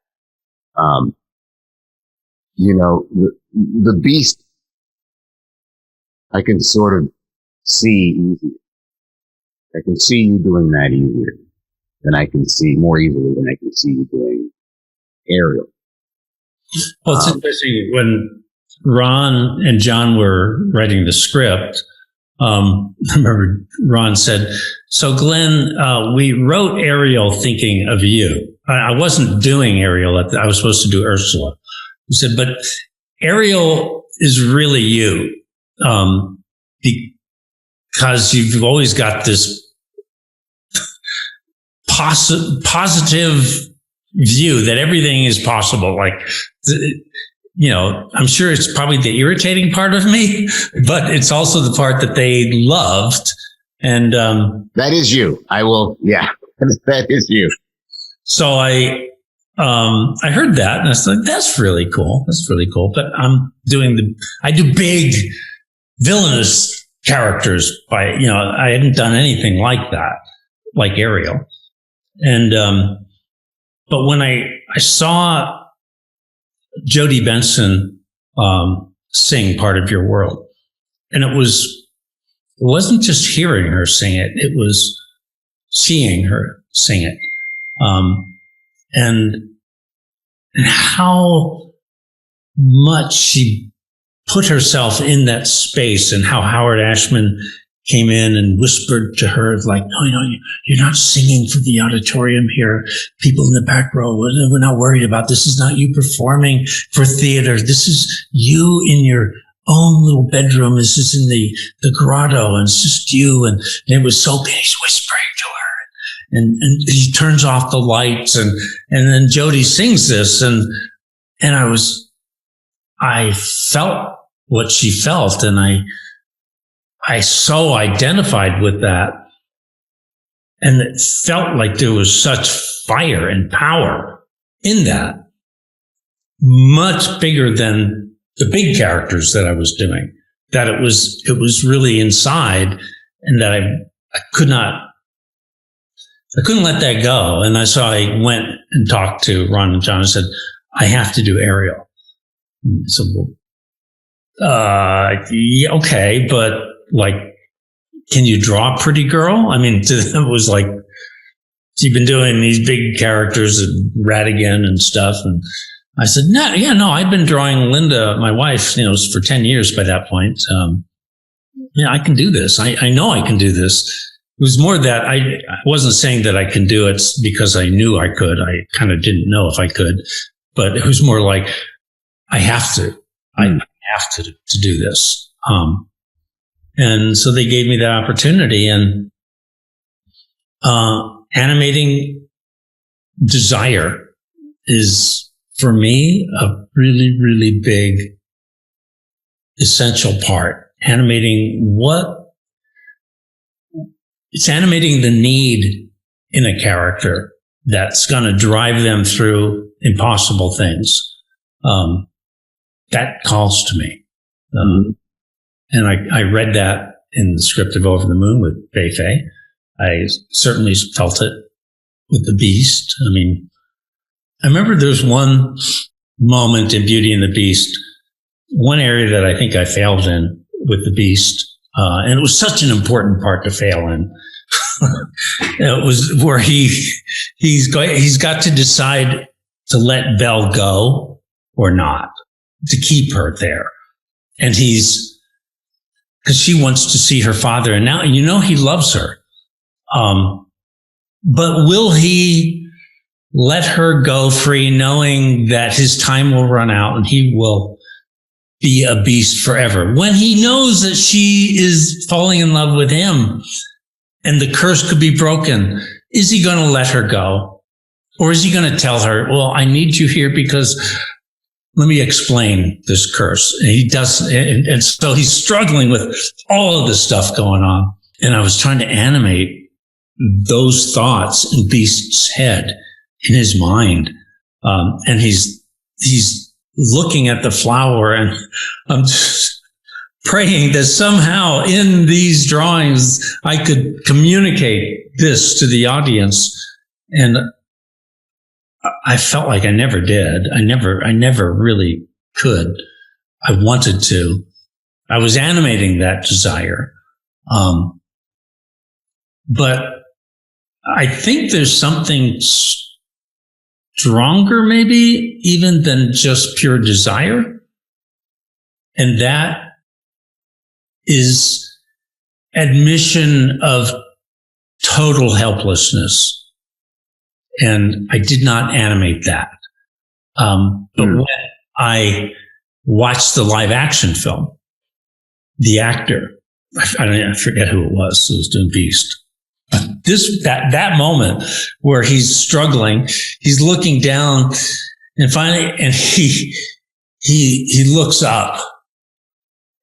The Beast, I can sort of see easier. I can see you doing that easier than I can see, more easily than I can see you doing Ariel. Well, it's interesting, when Ron and John were writing the script, I remember Ron said, so Glenn, we wrote Ariel thinking of you. I wasn't doing Ariel. I was supposed to do Ursula. He said, but Ariel is really you. Because you've always got this positive view that everything is possible. Like, I'm sure it's probably the irritating part of me, but it's also the part that they loved. And that is you. That is you. So I heard that, and I was like, that's really cool. That's really cool. But I do big villainous characters I hadn't done anything like that, like Ariel. And, but when I saw Jodie Benson, sing Part of Your World, and it wasn't just hearing her sing it, it was seeing her sing it. And how much she put herself in that space, and how Howard Ashman came in and whispered to her, like, no, you're not singing for the auditorium here. People in the back row, we're not worried about this. Is not you performing for theater. This is you in your own little bedroom. This is in the grotto, and it's just you. And it was so big. He's whispering to her, and he turns off the lights, and then Jody sings this, and I felt what she felt, and I so identified with that. And it felt like there was such fire and power in that, much bigger than the big characters that I was doing, that it was really inside, and that I couldn't let that go. And so I went and talked to Ron and John and said, I have to do Ariel. And so, yeah, okay, but like, can you draw Pretty Girl? I mean, to them it was like, you've been doing these big characters and Ratigan and stuff. And I said, no, I've been drawing Linda, my wife, for 10 years by that point. I can do this. I know I can do this. It was more that I wasn't saying that I can do it because I knew I could. I kind of didn't know if I could, but it was more like, I have to. I have to do this. And so they gave me that opportunity, and Animating Desire is, for me, a really, really big, essential part. It's animating the need in a character that's going to drive them through impossible things. That calls to me. And I read that in the script of Over the Moon with Bei Fei. I certainly felt it with The Beast. I mean, I remember there's one moment in Beauty and the Beast, one area that I think I failed in with The Beast, and it was such an important part to fail in. It was where he's got to decide to let Belle go or not, to keep her there. And because she wants to see her father, and now he loves her. But will he let her go free, knowing that his time will run out and he will be a beast forever, when he knows that she is falling in love with him and the curse could be broken? Is he going to let her go? Or is he going to tell her, well, I need you here because let me explain this curse. And he does. And so he's struggling with all of this stuff going on. And I was trying to animate those thoughts in Beast's head, in his mind. And he's looking at the flower, and I'm just praying that somehow in these drawings, I could communicate this to the audience. And I felt like I never did. I never really could. I wanted to. I was animating that desire. But I think there's something stronger, maybe, even than just pure desire. And that is admission of total helplessness. And I did not animate that. But when I watched the live action film, the actor, I forget who it was doing Beast. That moment where he's struggling, he's looking down, and finally, and he looks up.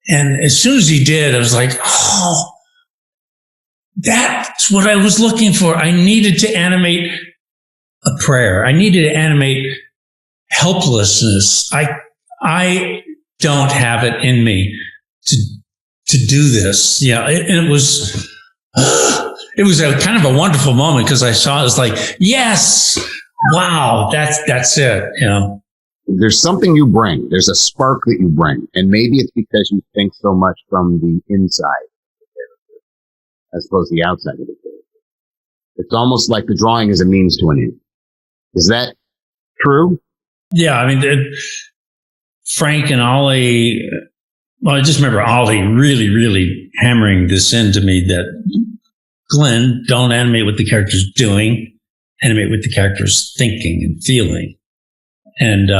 And as soon as he did, I was like, oh, that's what I was looking for. I needed to animate a prayer. I needed to animate helplessness. I don't have it in me to do this. Yeah. And it was a kind of a wonderful moment, because I saw it was like, yes, wow, that's it. There's something you bring. There's a spark that you bring. And maybe it's because you think so much from the inside of the character, as opposed to the outside of the character. It's almost like the drawing is a means to an end. Is that true? Yeah, I mean, Frank and Ollie, well, I just remember Ollie really, really hammering this into me that Glenn, don't animate what the character's doing, animate what the character's thinking and feeling. And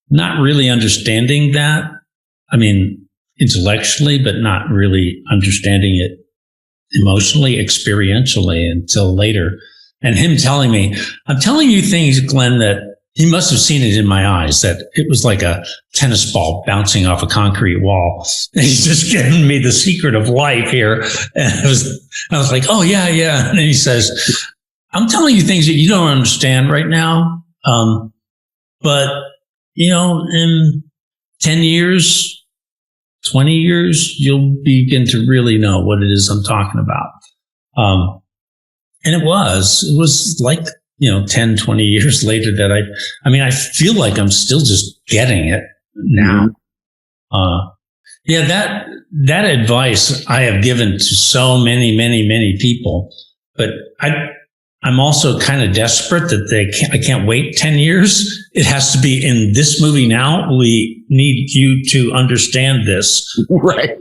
not really understanding that. I mean, intellectually, but not really understanding it emotionally, experientially until later. And him telling me, I'm telling you things, Glenn, that he must have seen it in my eyes, that it was like a tennis ball bouncing off a concrete wall. And he's just giving me the secret of life here. And I was like, oh, yeah, yeah. And then he says, I'm telling you things that you don't understand right now. But, you know, in 10 years, 20 years, you'll begin to really know what it is I'm talking about. And it was like, you know, 10, 20 years later that I feel like I'm still just getting it now. Yeah, that advice I have given to so many, many, many people, but I'm also kind of desperate that I can't wait 10 years. It has to be in this movie now. We need you to understand this. Right.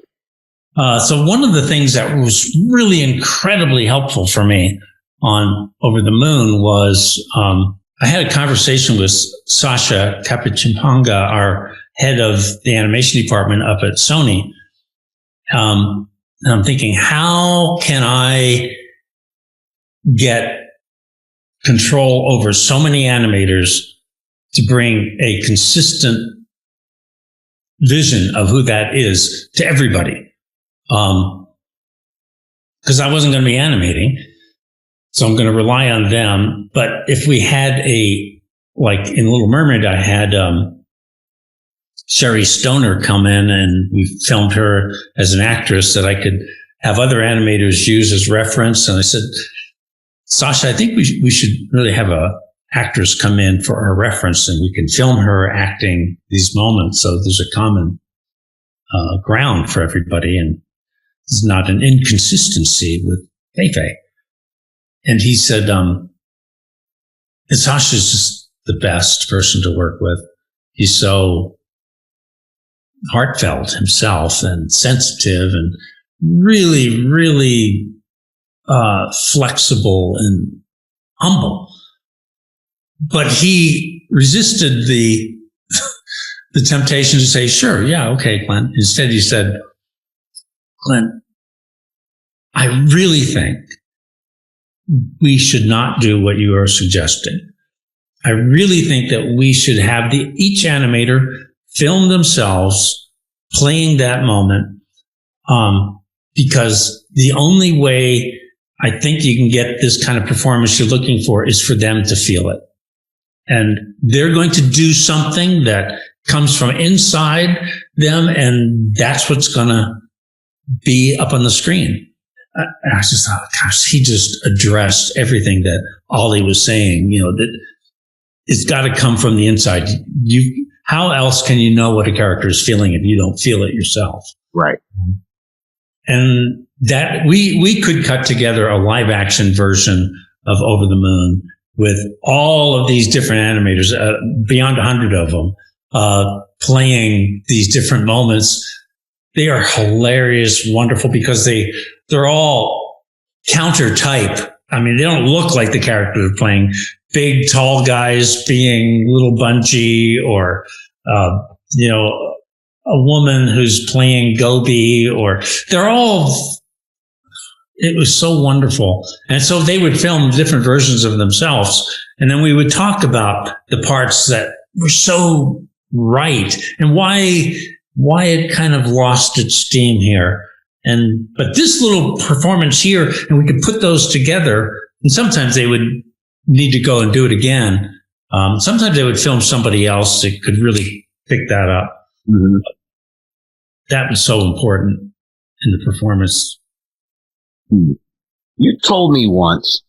So one of the things that was really incredibly helpful for me on Over the Moon was I had a conversation with Sasha Capichimpanga, our head of the animation department up at Sony. And I'm thinking, how can I get control over so many animators to bring a consistent vision of who that is to everybody? Because I wasn't going to be animating. So I'm going to rely on them. But if we had like in Little Mermaid, I had Sherry Stoner come in and we filmed her as an actress that I could have other animators use as reference. And I said, Sasha, I think we should really have a actress come in for our reference and we can film her acting these moments. So there's a common ground for everybody. And there's not an inconsistency with Feifei. And he said, Sasha's just the best person to work with. He's so heartfelt himself and sensitive and really, really flexible and humble. But he resisted the temptation to say, sure, yeah, okay, Glenn. Instead, he said, Glenn, I really think we should not do what you are suggesting. I really think that we should have each animator film themselves playing that moment, because the only way I think you can get this kind of performance you're looking for is for them to feel it. And they're going to do something that comes from inside them, and that's what's going to be up on the screen. And I just thought, gosh, he just addressed everything that Ollie was saying, you know, that it's got to come from the inside. How else can you know what a character is feeling if you don't feel it yourself? Right. And that we could cut together a live action version of Over the Moon with all of these different animators, beyond 100 of them, playing these different moments. They are hilarious, wonderful, because they're all counter type. I mean, they don't look like the characters are playing. Big, tall guys being little bunchy, or, you know, a woman who's playing Gobi, or they're all, it was so wonderful. And so they would film different versions of themselves. And then we would talk about the parts that were so right and why it kind of lost its steam here. But this little performance here, and we could put those together, and sometimes they would need to go and do it again. Sometimes they would film somebody else that could really pick that up. Mm-hmm. That was so important in the performance. You told me once,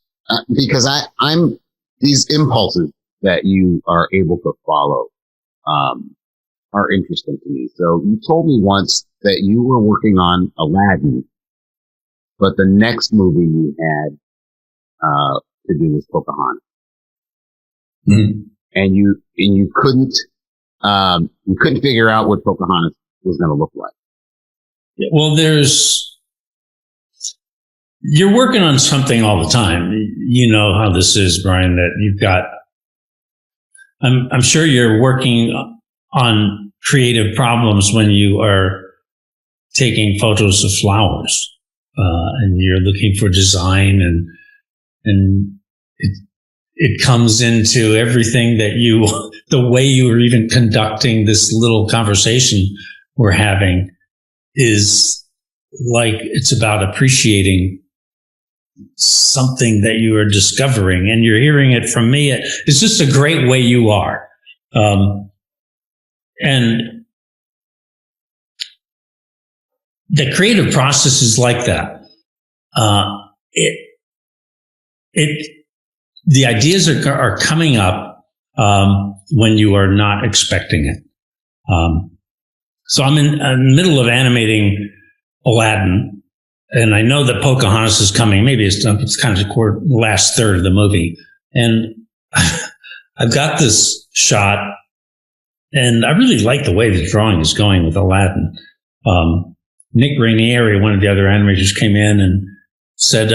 because I'm these impulses that you are able to follow are interesting to me. So you told me once that you were working on Aladdin, but the next movie you had to do was Pocahontas. Mm-hmm. And you couldn't You couldn't figure out what Pocahontas was going to look like. Well, you're working on something all the time. You know how this is, Brian, that you've got, I'm sure you're working on creative problems when you are taking photos of flowers, and you're looking for design, and it comes into everything that the way you were even conducting this little conversation we're having is like, it's about appreciating something that you are discovering, and you're hearing it from me. It's just a great way you are. And the creative process is like that. The ideas are coming up when you are not expecting it. So I'm in the middle of animating Aladdin, and I know that Pocahontas is coming. Maybe it's kind of the last third of the movie. And I've got this shot, and I really like the way the drawing is going with Aladdin. Nick Rainieri, one of the other animators, came in and said,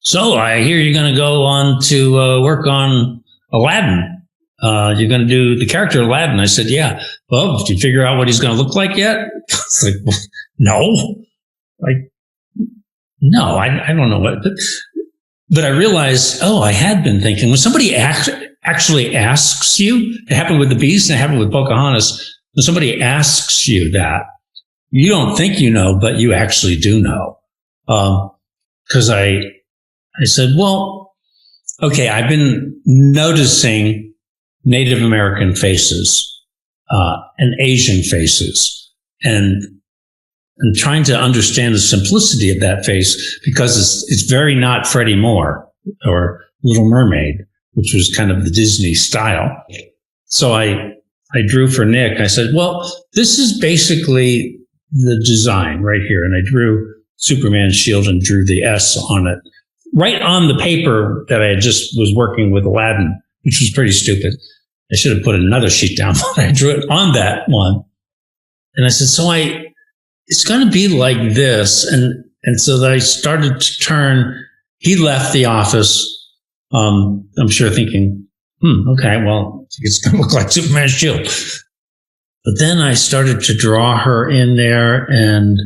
so I hear you're going to go on to work on Aladdin. You're going to do the character Aladdin. I said, yeah. Well, did you figure out what he's going to look like yet? It's like, well, no. No, I don't know what. But I realized, I had been thinking, when somebody actually asks you, it happened with the Beast and it happened with Pocahontas, when somebody asks you that, you don't think you know, but you actually do know. Because I said, well, okay, I've been noticing Native American faces and Asian faces, and trying to understand the simplicity of that face, because it's very not Freddie Moore or Little Mermaid, which was kind of the Disney style. So I drew for Nick. I said, well, this is basically the design right here. And I drew Superman's shield and drew the S on it, right on the paper that I just was working with Aladdin, which was pretty stupid. I should have put another sheet down, but I drew it on that one. And I said, it's going to be like this. And so that I started to turn. He left the office, I'm sure thinking, okay, well, it's going to look like Superman's shield. But then I started to draw her in there, and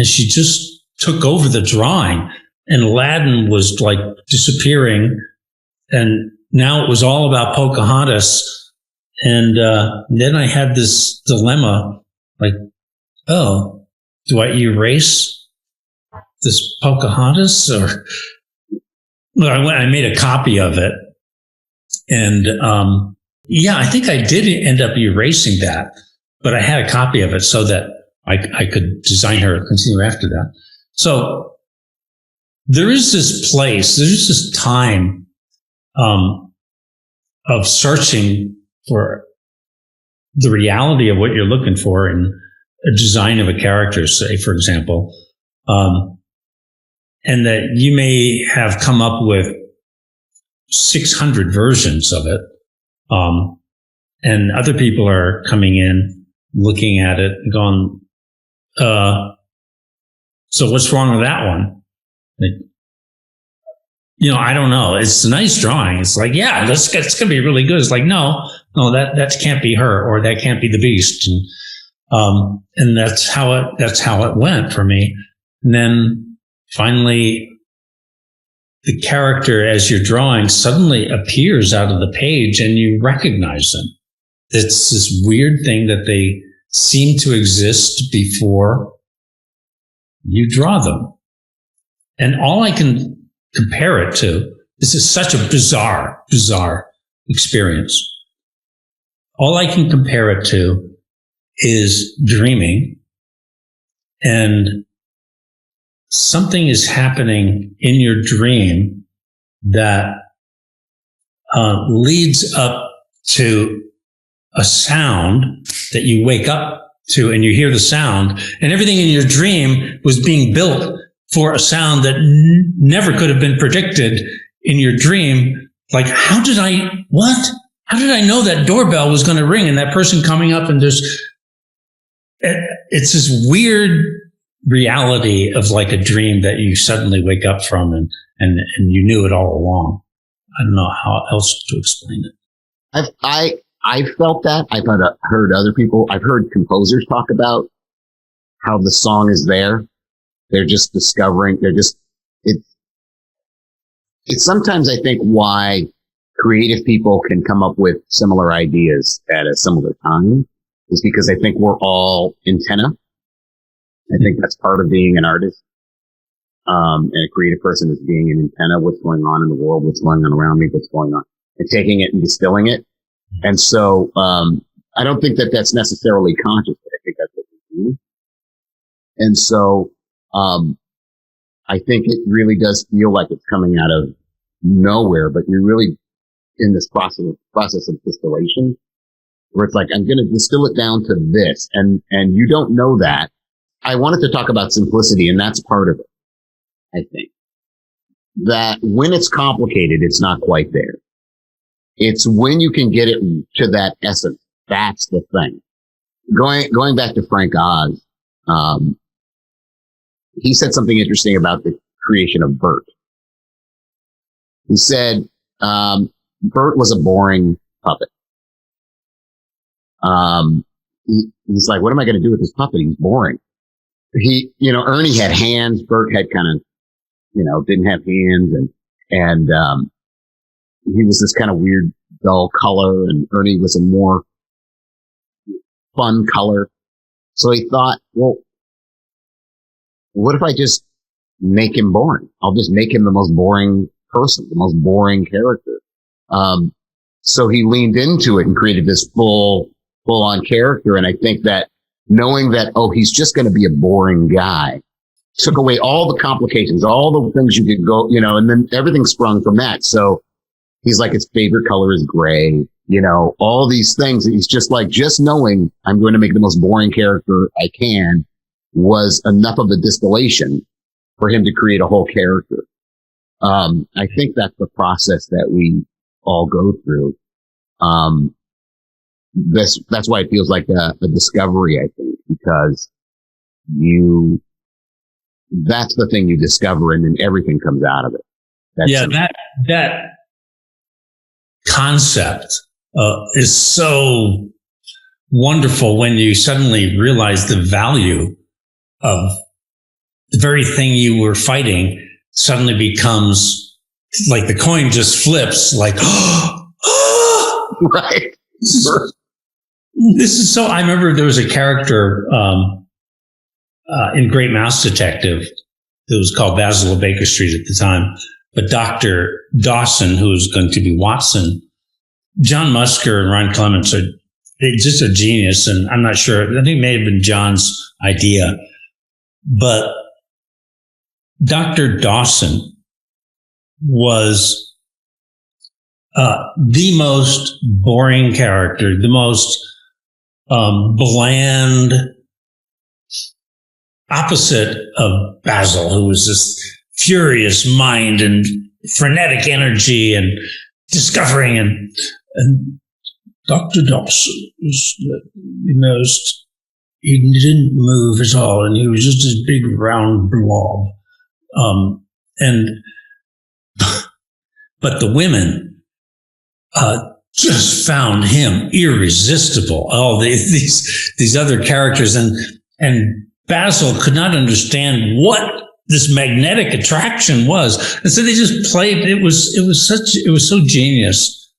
she just took over the drawing, and Aladdin was like disappearing. And now it was all about Pocahontas. And then I had this dilemma, like, oh, do I erase this Pocahontas? Or well, I made a copy of it. And I think I did end up erasing that, but I had a copy of it so that I could design her, continue after that. So there is this place, there's this time of searching for the reality of what you're looking for in a design of a character, say, for example, and that you may have come up with 600 versions of it, and other people are coming in, looking at it, and going, so what's wrong with that one? Like, I don't know. It's a nice drawing. It's like, yeah, it's going to be really good. It's like, no, that can't be her, or that can't be the Beast. And that's how it went for me. And then finally, the character, as you're drawing, suddenly appears out of the page, and you recognize them. It's this weird thing that they seem to exist before you draw them. And all I can compare it to, this is such a bizarre experience. All I can compare it to is dreaming, and something is happening in your dream that leads up to a sound that you wake up to, and you hear the sound, and everything in your dream was being built for a sound that never could have been predicted in your dream. Like, how how did I know that doorbell was going to ring and that person coming up and it's this weird reality of like a dream that you suddenly wake up from and you knew it all along. I don't know how else to explain it. I felt that. I've heard other people. I've heard composers talk about how the song is there. They're just discovering. It's sometimes I think why creative people can come up with similar ideas at a similar time is because I think we're all antenna. I think that's part of being an artist. And a creative person is being an antenna. What's going on in the world? What's going on around me? What's going on? And taking it and distilling it. And so, I don't think that that's necessarily conscious, but I think that's what we do. And so, I think it really does feel like it's coming out of nowhere, but you're really in this process of distillation where it's like, I'm going to distill it down to this. And you don't know that. I wanted to talk about simplicity, and that's part of it. I think that when it's complicated, it's not quite there. It's when you can get it to that essence. That's the thing. Going back to Frank Oz, he said something interesting about the creation of Bert. He said, Bert was a boring puppet. He's like, what am I going to do with this puppet? He's boring. Ernie had hands. Bert had kind of, didn't have hands, and he was this kind of weird, dull color, and Ernie was a more fun color. So he thought, well, what if I just make him boring? I'll just make him the most boring person, the most boring character. So he leaned into it and created this full-on character. And I think that knowing that, he's just going to be a boring guy, took away all the complications, all the things you could go, and then everything sprung from that. So he's like, his favorite color is gray, all these things. And he's just like, just knowing I'm going to make the most boring character I can was enough of a distillation for him to create a whole character. I think that's the process that we all go through. That's why it feels like a discovery, I think, because that's the thing you discover, and then everything comes out of it. That concept is so wonderful when you suddenly realize the value of the very thing you were fighting suddenly becomes like the coin just flips, like, right. This is so. I remember there was a character in Great Mouse Detective. It was called Basil of Baker Street at the time. But Dr. Dawson, who was going to be Watson, John Musker and Ron Clements are just a genius. And I'm not sure. I think it may have been John's idea. But Dr. Dawson was the most boring character, the most bland opposite of Basil, who was this furious mind and frenetic energy and discovering. And Dr. Dawson was the most, he didn't move at all, and he was just this big round blob. But the women just found him irresistible. Oh, these other characters, and Basil could not understand what this magnetic attraction was, and so they just played. It was so genius,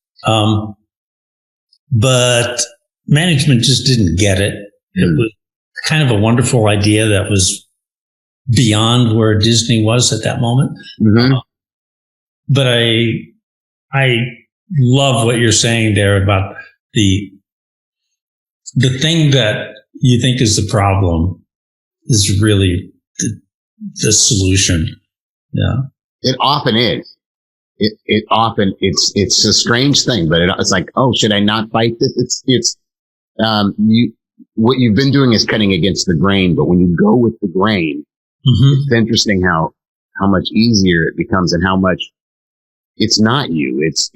but management just didn't get it. It was kind of a wonderful idea that was beyond where Disney was at that moment. Mm-hmm. But I love what you're saying there about the thing that you think is the problem is really the solution. Yeah. It often is. It's a strange thing, but it's like, oh, should I not fight this? What you've been doing is cutting against the grain, but when you go with the grain, it's interesting how much easier it becomes and how much it's not you. It's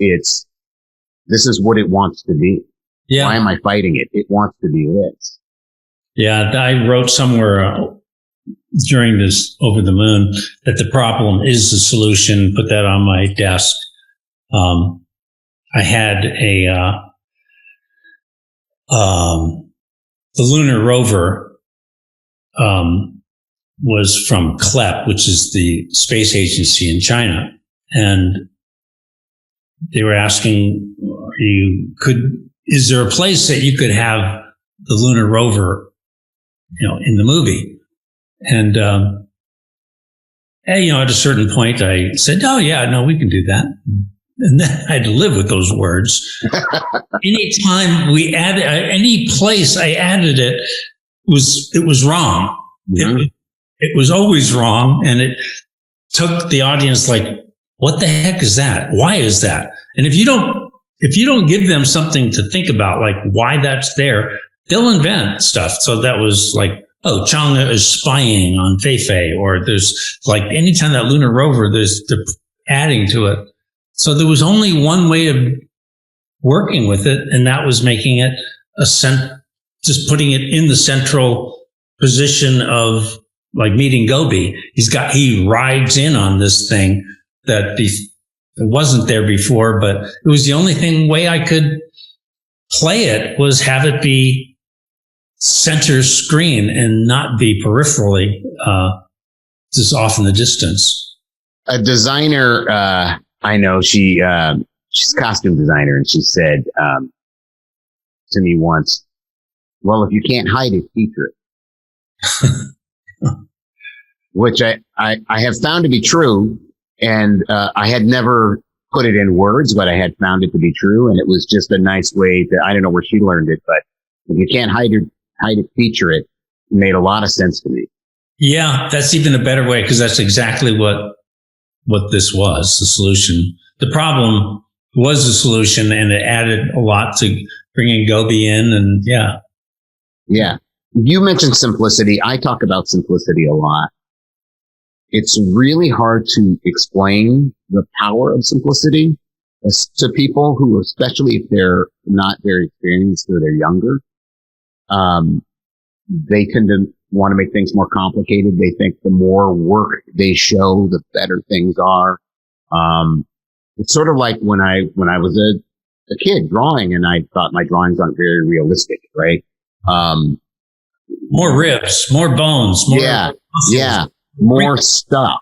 This is what it wants to be. Yeah. Why am I fighting it? It wants to be this. Yeah. I wrote somewhere during this Over the Moon that the problem is the solution. Put that on my desk. I had the lunar rover was from CLEP, which is the space agency in China. And they were asking, is there a place that you could have the lunar rover, in the movie? And, at a certain point I said, oh yeah, no, we can do that. And then I had to live with those words. Anytime we added any place I added it was wrong. Mm-hmm. It was always wrong. And it took the audience like, what the heck is that? Why is that? And if you don't give them something to think about, like why that's there, they'll invent stuff. So that was like, oh, Chang'e is spying on Feifei, or there's like anytime that lunar rover, they're adding to it. So there was only one way of working with it, and that was making it just putting it in the central position of like meeting Gobi. He rides in on this thing that it wasn't there before, but it was the only way I could play it was have it be center screen and not be peripherally just off in the distance. A designer, I know she's a costume designer, and she said to me once, well, if you can't hide it, feature it. Which I have found to be true. And I had never put it in words, but I had found it to be true. And it was just a nice way I don't know where she learned it, but if you can't hide it, feature it, made a lot of sense to me. Yeah, that's even a better way, because that's exactly what this was, the solution. The problem was the solution, and it added a lot to bringing Gobi in. And yeah. Yeah. You mentioned simplicity. I talk about simplicity a lot. It's really hard to explain the power of simplicity to people who, especially if they're not very experienced or they're younger. They tend to want to make things more complicated. They think the more work they show, the better things are. It's sort of like when I was a kid drawing, and I thought my drawings aren't very realistic, right? More ribs, more bones, more muscles. Yeah. More stuff.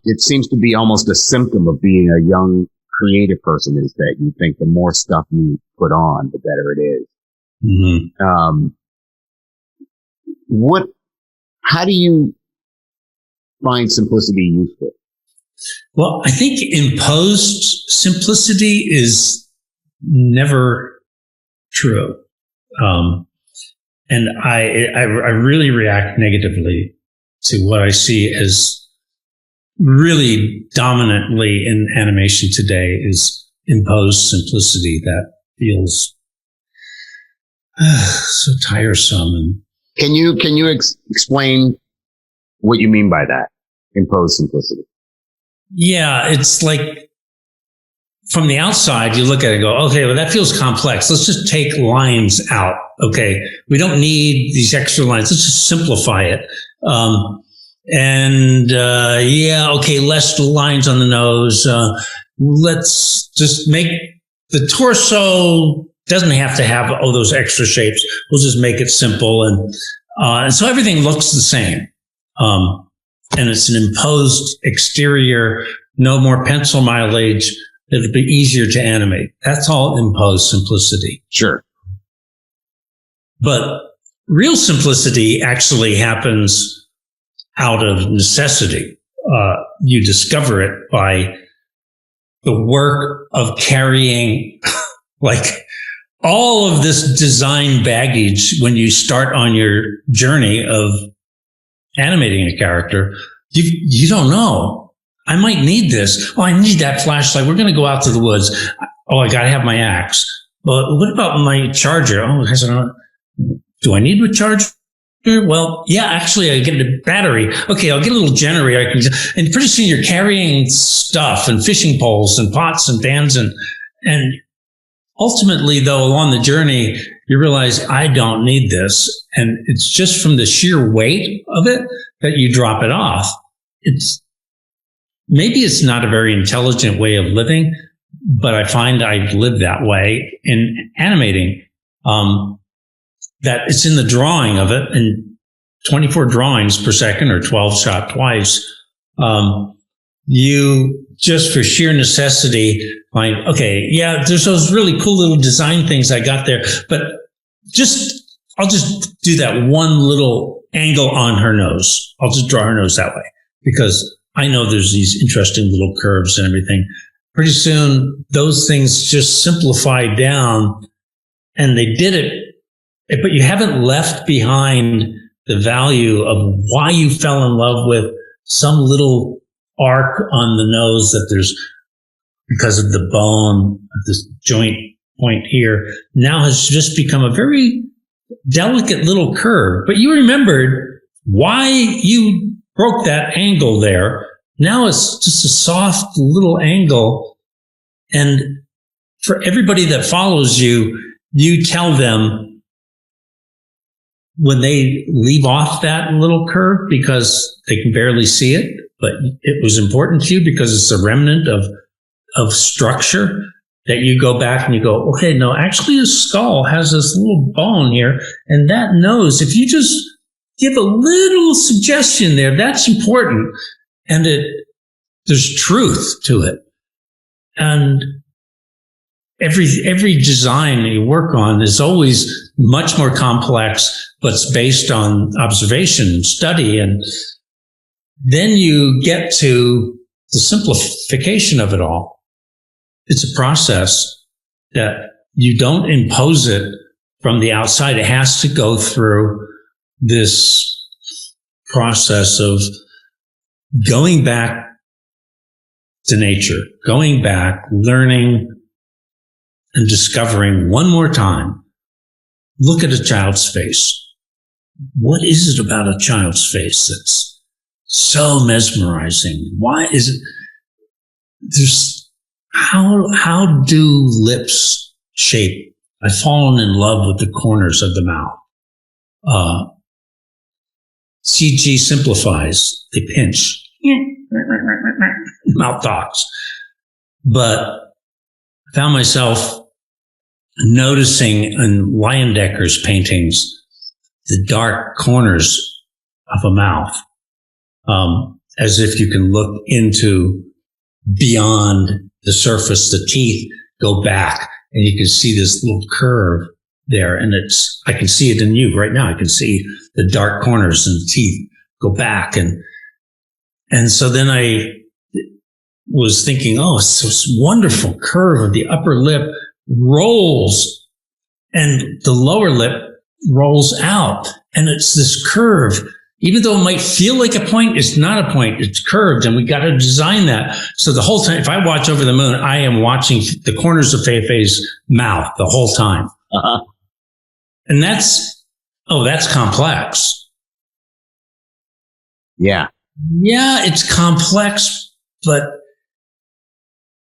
It seems to be almost a symptom of being a young creative person, is that you think the more stuff you put on, the better it is. Mm-hmm. How do you find simplicity useful? Well, I think imposed simplicity is never true. And I really react negatively to what I see as really dominantly in animation today is imposed simplicity that feels so tiresome. And can you explain what you mean by that, imposed simplicity? Yeah, it's like from the outside, you look at it and go, okay, well, that feels complex. Let's just take lines out. Okay, we don't need these extra lines. Let's just simplify it. Okay, less lines on the nose. Let's just make the torso doesn't have to have all those extra shapes. We'll just make it simple. And so everything looks the same. And it's an imposed exterior, no more pencil mileage. It'll be easier to animate. That's all imposed simplicity. Sure. But real simplicity actually happens out of necessity. You discover it by the work of carrying like all of this design baggage when you start on your journey of animating a character. You don't know. I might need this. Oh, I need that flashlight. We're going to go out to the woods. Oh, I got to have my axe. But what about my charger? Oh, do I need a charger? Well, yeah, actually, I get a battery. Okay, I'll get a little generator. And pretty soon you're carrying stuff and fishing poles and pots and pans and ultimately, though, along the journey, you realize I don't need this. And it's just from the sheer weight of it that you drop it off. Maybe it's not a very intelligent way of living, but I find I live that way in animating. That it's in the drawing of it, and 24 drawings per second or 12 shot twice. You just for sheer necessity find, okay, yeah, there's those really cool little design things I got there, but I'll just do that one little angle on her nose. I'll just draw her nose that way because I know there's these interesting little curves and everything. Pretty soon, those things just simplify down, and they did it, but you haven't left behind the value of why you fell in love with some little arc on the nose that there's, because of the bone of this joint point here, now has just become a very delicate little curve. But you remembered why you broke that angle there. Now it's just a soft little angle. And for everybody that follows you, you tell them when they leave off that little curve because they can barely see it, but it was important to you because it's a remnant of structure, that you go back and you go, okay, no, actually his skull has this little bone here, and that nose, if you just give a little suggestion there, that's important. And there's truth to it. And every design that you work on is always much more complex, but it's based on observation and study. And then you get to the simplification of it all. It's a process that you don't impose it from the outside. It has to go through this process of going back to nature, going back, learning, and discovering one more time. Look at a child's face. What is it about a child's face that's so mesmerizing? Why is it? How do lips shape? I've fallen in love with the corners of the mouth. CG simplifies. They pinch. Mouth talks. But I found myself noticing in Leyendeckers paintings the dark corners of a mouth, as if you can look into beyond the surface. The teeth go back, and you can see this little curve there. And I can see it in you right now. I can see the dark corners and the teeth go back, and so then I was thinking, oh, it's this wonderful curve of the upper lip rolls and the lower lip rolls out. And it's this curve. Even though it might feel like a point, it's not a point. It's curved, and we got to design that. So the whole time, if I watch Over the Moon, I am watching the corners of Feifei's mouth the whole time. Uh-huh. And that's complex. Yeah. Yeah, it's complex, but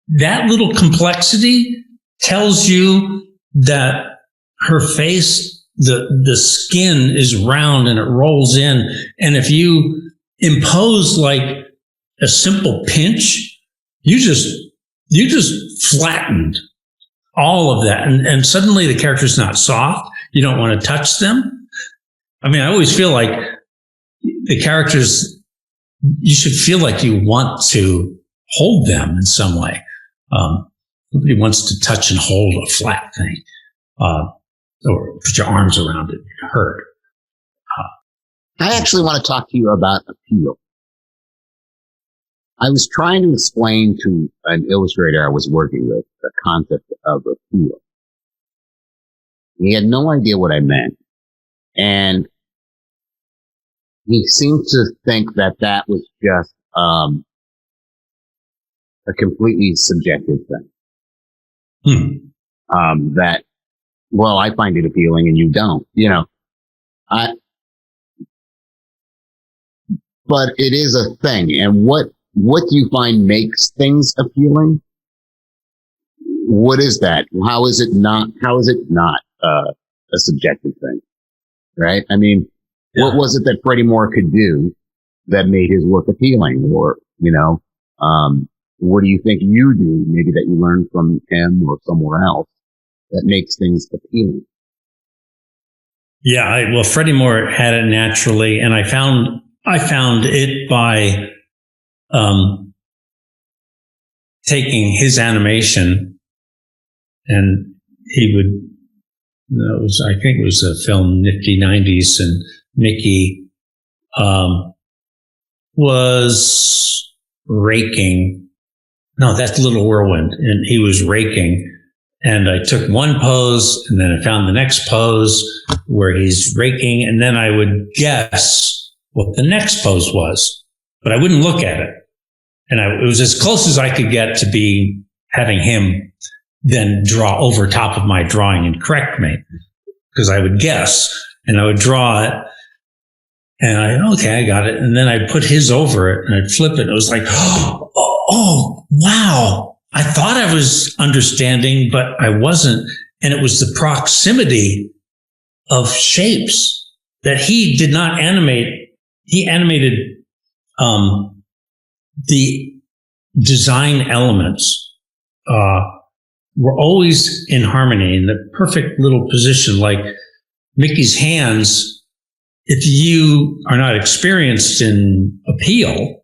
that little complexity tells you that her face, the skin is round and it rolls in. And if you impose like a simple pinch, you just flattened all of that. And suddenly the character's not soft. You don't want to touch them. I mean, I always feel like the characters, you should feel like you want to hold them in some way. Nobody wants to touch and hold a flat thing, or put your arms around it. It hurt. I actually want to talk to you about appeal. I was trying to explain to an illustrator I was working with the concept of appeal. He had no idea what I meant. And he seemed to think that was just a completely subjective thing. That, well, I find it appealing and you don't, but it is a thing. And what do you find makes things appealing? what is that? How is it not a subjective thing? Right? I mean, what was it that Freddie Moore could do that made his work appealing? Or, what do you think you do, maybe that you learned from him or somewhere else, that makes things appealing? Yeah, well, Freddie Moore had it naturally, and I found it by taking his animation, and he would. I think it was a film, Nifty 90s, and Mickey was raking. No, that's Little Whirlwind, and he was raking. And I took one pose, and then I found the next pose where he's raking, and then I would guess what the next pose was, but I wouldn't look at it. And it was as close as I could get to be having him then draw over top of my drawing and correct me, because I would guess, and I would draw it, and I got it. And then I'd put his over it, and I'd flip it, and it was like, oh, wow. I thought I was understanding, but I wasn't. And it was the proximity of shapes that he did not animate. He animated the design elements were always in harmony, in the perfect little position, like Mickey's hands. If you are not experienced in appeal,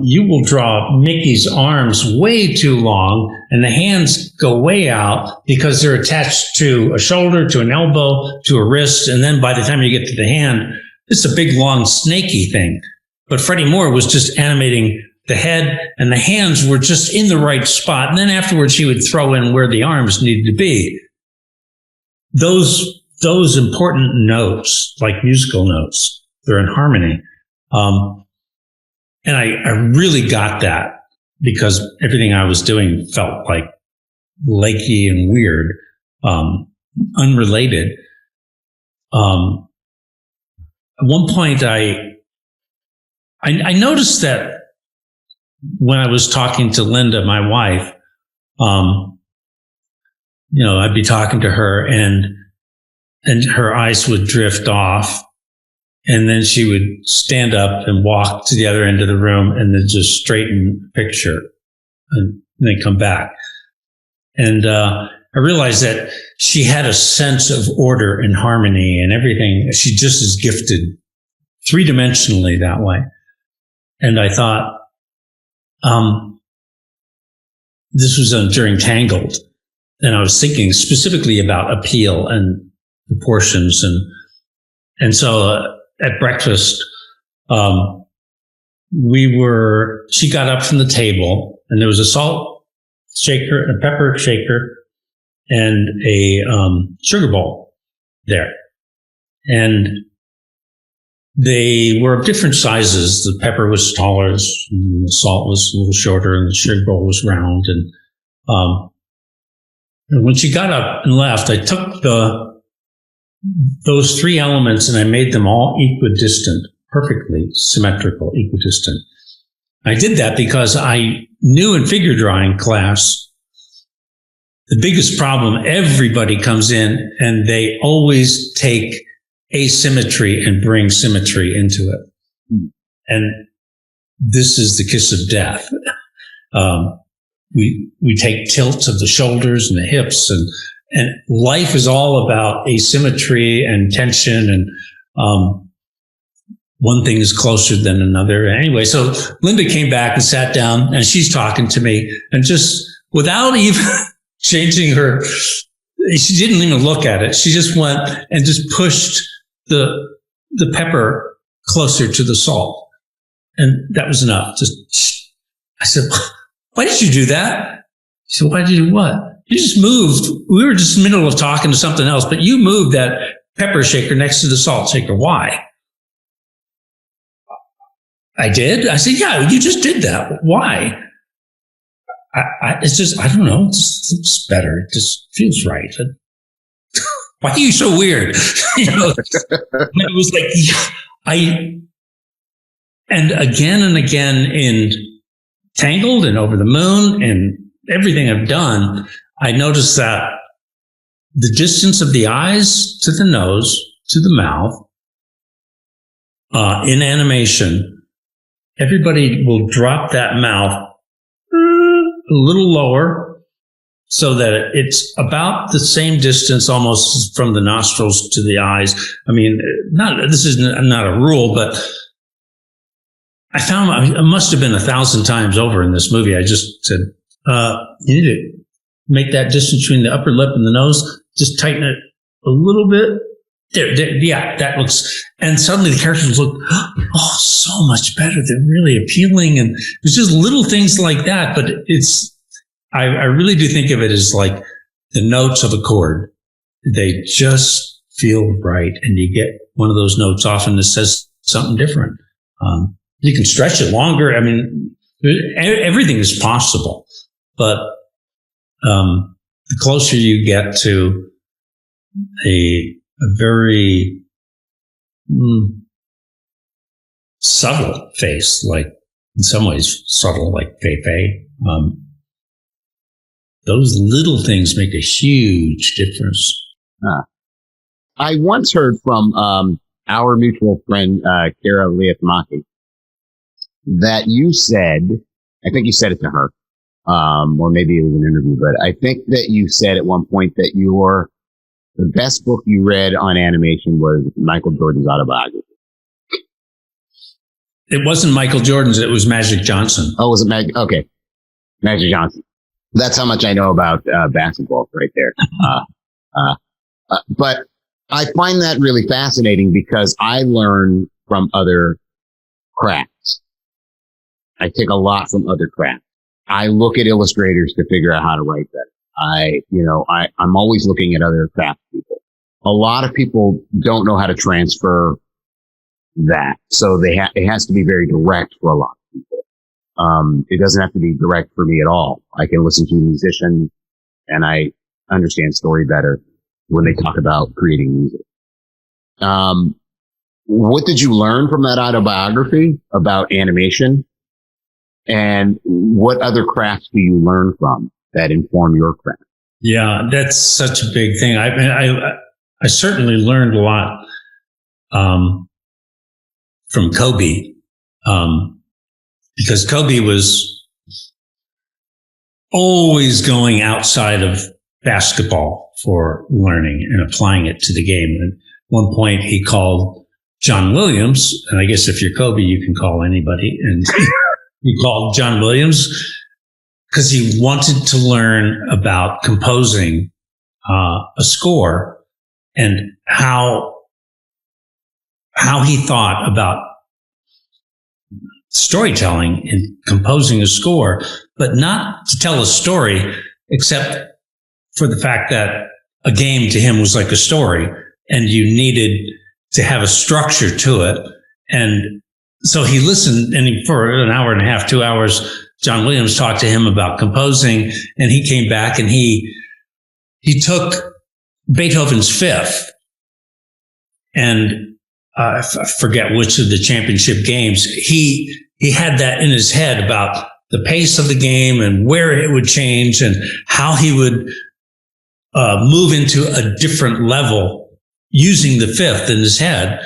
you will draw Mickey's arms way too long, and the hands go way out because they're attached to a shoulder, to an elbow, to a wrist. And then by the time you get to the hand, it's a big, long, snaky thing. But Freddie Moore was just animating the head, and the hands were just in the right spot. And then afterwards, he would throw in where the arms needed to be. Those important notes, like musical notes, they're in harmony. And I really got that because everything I was doing felt like lakey and weird, unrelated. At one point, I noticed that when I was talking to Linda, my wife, I'd be talking to her, and her eyes would drift off. And then she would stand up and walk to the other end of the room and then just straighten the picture and then come back. And I realized that she had a sense of order and harmony and everything. She just is gifted three-dimensionally that way. And I thought, this was during Tangled. And I was thinking specifically about appeal and proportions. And so, at breakfast, she got up from the table, and there was a salt shaker, a pepper shaker, and a sugar bowl there. And they were of different sizes. The pepper was taller, and the salt was a little shorter, and the sugar bowl was round. And when she got up and left, I took those three elements and I made them all equidistant, perfectly symmetrical, equidistant. I did that because I knew in figure drawing class, the biggest problem, everybody comes in and they always take asymmetry and bring symmetry into it. And this is the kiss of death. We take tilts of the shoulders and the hips, and life is all about asymmetry and tension, and one thing is closer than another. Anyway, so Linda came back and sat down, and she's talking to me, and just without even changing her, she didn't even look at it. She just went and just pushed the pepper closer to the salt, and that was enough. I said, "Why did you do that?" She said, "Why did you do what?" You just moved. We were just in the middle of talking to something else, but you moved that pepper shaker next to the salt shaker. Why? I did? I said, yeah, you just did that. Why? It's just, I don't know. It just looks better. It just feels right. Why are you so weird? It was like, and again in Tangled and Over the Moon and everything I've done, I noticed that the distance of the eyes to the nose to the mouth in animation, everybody will drop that mouth a little lower so that it's about the same distance almost from the nostrils to the eyes. I mean, this is not a rule, but I found it must have been 1,000 times over in this movie. I just said, you need to make that distance between the upper lip and the nose, just tighten it a little bit. There, yeah, that looks, and suddenly the characters look, oh, so much better. They're really appealing. And it's just little things like that. But I really do think of it as like the notes of a chord. They just feel right. And you get one of those notes often that says something different. You can stretch it longer. I mean, everything is possible. But the closer you get to a very subtle face, like in some ways subtle, like Fei. Those little things make a huge difference. I once heard from our mutual friend, Kara Liatmaki, that you said, I think you said it to her, or maybe it was an interview, but I think that you said at one point that the best book you read on animation was Michael Jordan's autobiography. It wasn't Michael Jordan's, it was Magic Johnson. Oh, was it okay. Magic Johnson. That's how much I know about basketball right there. But I find that really fascinating because I learn from other crafts. I take a lot from other crafts. I look at illustrators to figure out how to write that. I'm always looking at other craft people. A lot of people don't know how to transfer that. So it has to be very direct for a lot of people. It doesn't have to be direct for me at all. I can listen to a musician and I understand story better when they talk about creating music. What did you learn from that autobiography about animation? And what other crafts do you learn from that inform your craft? Yeah, that's such a big thing. I certainly learned a lot from Kobe because Kobe was always going outside of basketball for learning and applying it to the game. And at one point, he called John Williams, and I guess if you're Kobe, you can call anybody. And he called John Williams because he wanted to learn about composing a score and how he thought about storytelling and composing a score, but not to tell a story, except for the fact that a game to him was like a story and you needed to have a structure to it. And so he listened, and for an hour and a half, 2 hours, John Williams talked to him about composing, and he came back and he took Beethoven's Fifth, and I forget which of the championship games. He had that in his head about the pace of the game and where it would change and how he would move into a different level using the fifth in his head.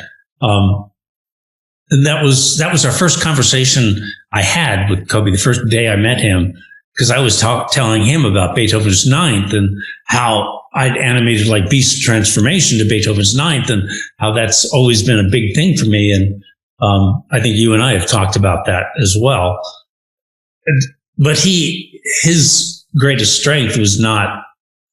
And that was our first conversation I had with Kobe the first day I met him, because I was telling him about Beethoven's Ninth and how I'd animated like Beast Transformation to Beethoven's Ninth and how that's always been a big thing for me. And I think you and I have talked about that as well. But his greatest strength was not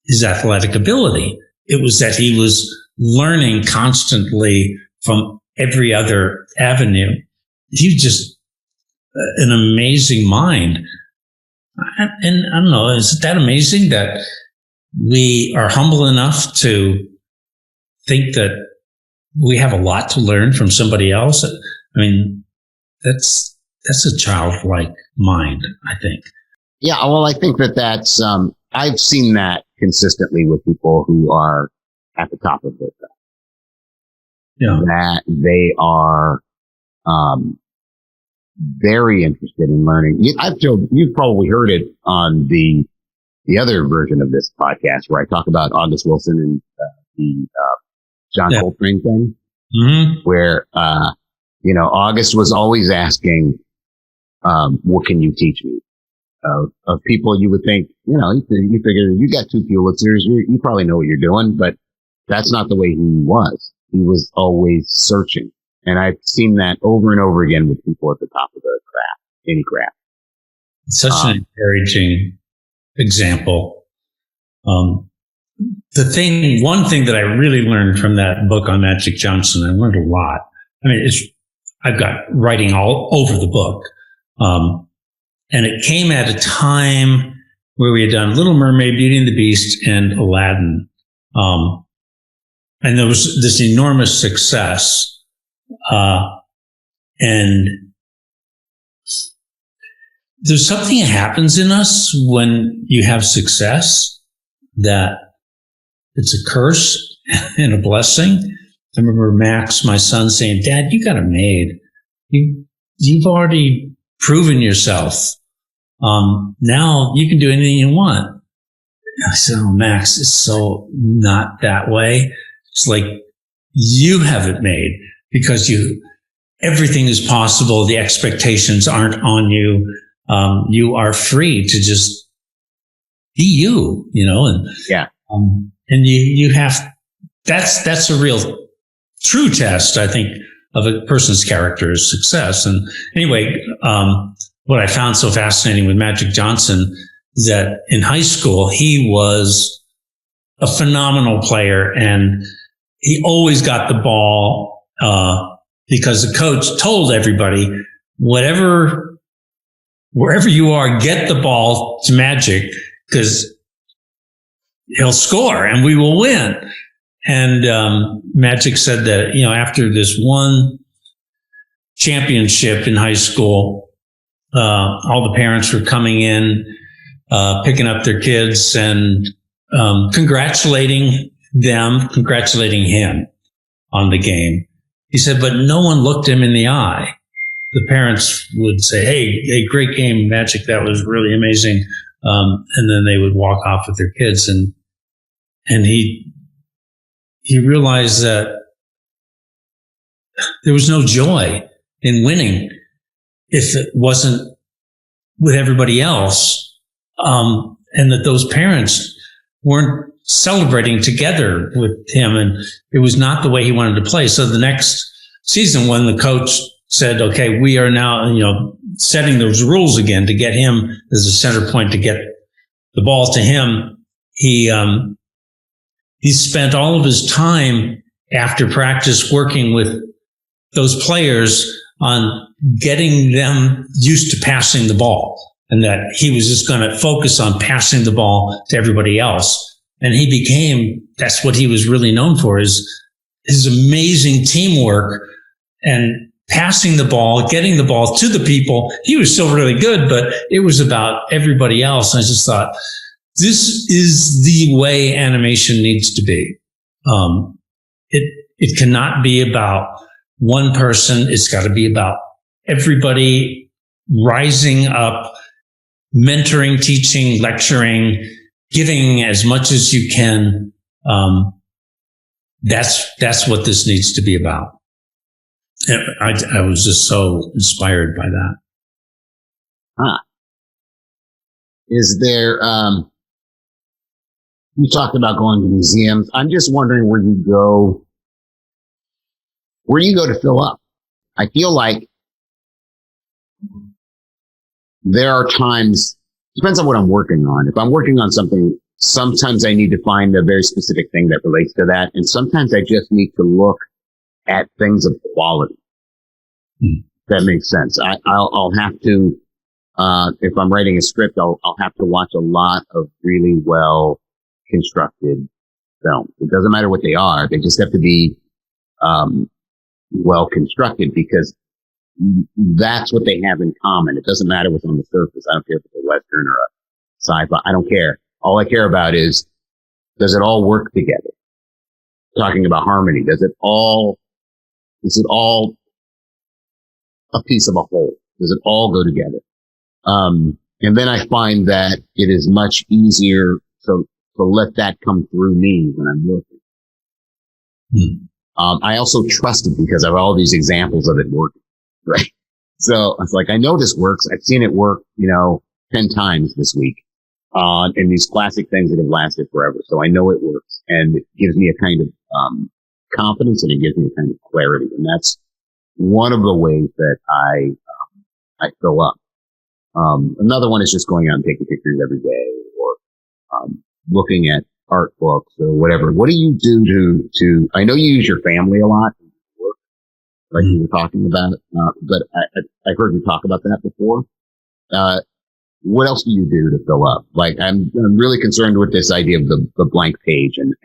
his athletic ability. It was that he was learning constantly from every other avenue. He's just an amazing mind. And I don't know, is it that amazing that we are humble enough to think that we have a lot to learn from somebody else? I mean, that's a childlike mind, I think. Yeah, well, I think that's, I've seen that consistently with people who are at the top of their craft. Yeah. That they are very interested in learning. You've probably heard it on the the other version of this podcast where I talk about August Wilson and the John Coltrane thing, where, August was always asking, what can you teach me? Of people you would think, you figure you got 2 Pulitzers, you probably know what you're doing, but that's not the way he was. He was always searching. And I've seen that over and over again with people at the top of the craft, any craft. Such an encouraging example. One thing that I really learned from that book on Magic Johnson, I learned a lot. I mean, I've got writing all over the book. And it came at a time where we had done Little Mermaid, Beauty and the Beast, and Aladdin. And there was this enormous success. And there's something that happens in us when you have success that it's a curse and a blessing. I remember Max, my son, saying, "Dad, you got it made. You've already proven yourself. Now you can do anything you want." I said, "Oh, Max, it's so not that way. It's like you have it made because everything is possible. The expectations aren't on you. You are free to just be you, and yeah. And you have, that's a real true test, I think, of a person's character is success. And anyway, what I found so fascinating with Magic Johnson is that in high school, he was a phenomenal player and he always got the ball, because the coach told everybody, wherever you are, get the ball to Magic because he'll score and we will win. And Magic said that, after this one championship in high school, all the parents were coming in, picking up their kids and congratulating him on the game. He said, but no one looked him in the eye. The parents would say, hey, great game, Magic. That was really amazing. And then they would walk off with their kids. And he realized that there was no joy in winning if it wasn't with everybody else. And that those parents weren't celebrating together with him. And it was not the way he wanted to play. So the next season, when the coach said, okay, we are now, setting those rules again to get him as a center point to get the ball to him, he spent all of his time after practice working with those players on getting them used to passing the ball, and that he was just going to focus on passing the ball to everybody else. And that's what he was really known for, is his amazing teamwork and passing the ball, getting the ball to the people. He was still really good, but it was about everybody else. And I just thought, this is the way animation needs to be. It cannot be about one person. It's got to be about everybody rising up, mentoring, teaching, lecturing, giving as much as you can. That's what this needs to be about. I was just so inspired by that. Huh. Is there, you talked about going to museums. I'm just wondering where you go to fill up. I feel like there are times, depends on what I'm working on. If I'm working on something, sometimes I need to find a very specific thing that relates to that. And sometimes I just need to look at things of quality. That makes sense. I'll have to, if I'm writing a script, I'll have to watch a lot of really well constructed films. It doesn't matter what they are. They just have to be, well constructed, because that's what they have in common. It doesn't matter what's on the surface. I don't care if it's a Western or a sci-fi. I don't care. All I care about is, does it all work together? Talking about harmony. Is it all a piece of a whole? Does it all go together? And then I find that it is much easier to let that come through me when I'm looking. I also trust it because I have all these examples of it working, right? So it's like, I know this works. I've seen it work, 10 times this week, and these classic things that have lasted forever. So I know it works, and it gives me a kind of, confidence, and it gives me a kind of clarity. And that's one of the ways that I fill up. Another one is just going out and taking pictures every day, or, looking at art books or whatever. What do you do to, I know you use your family a lot, like you were talking about, but I've heard you talk about that before. What else do you do to fill up? Like, I'm really concerned with this idea of the blank page, and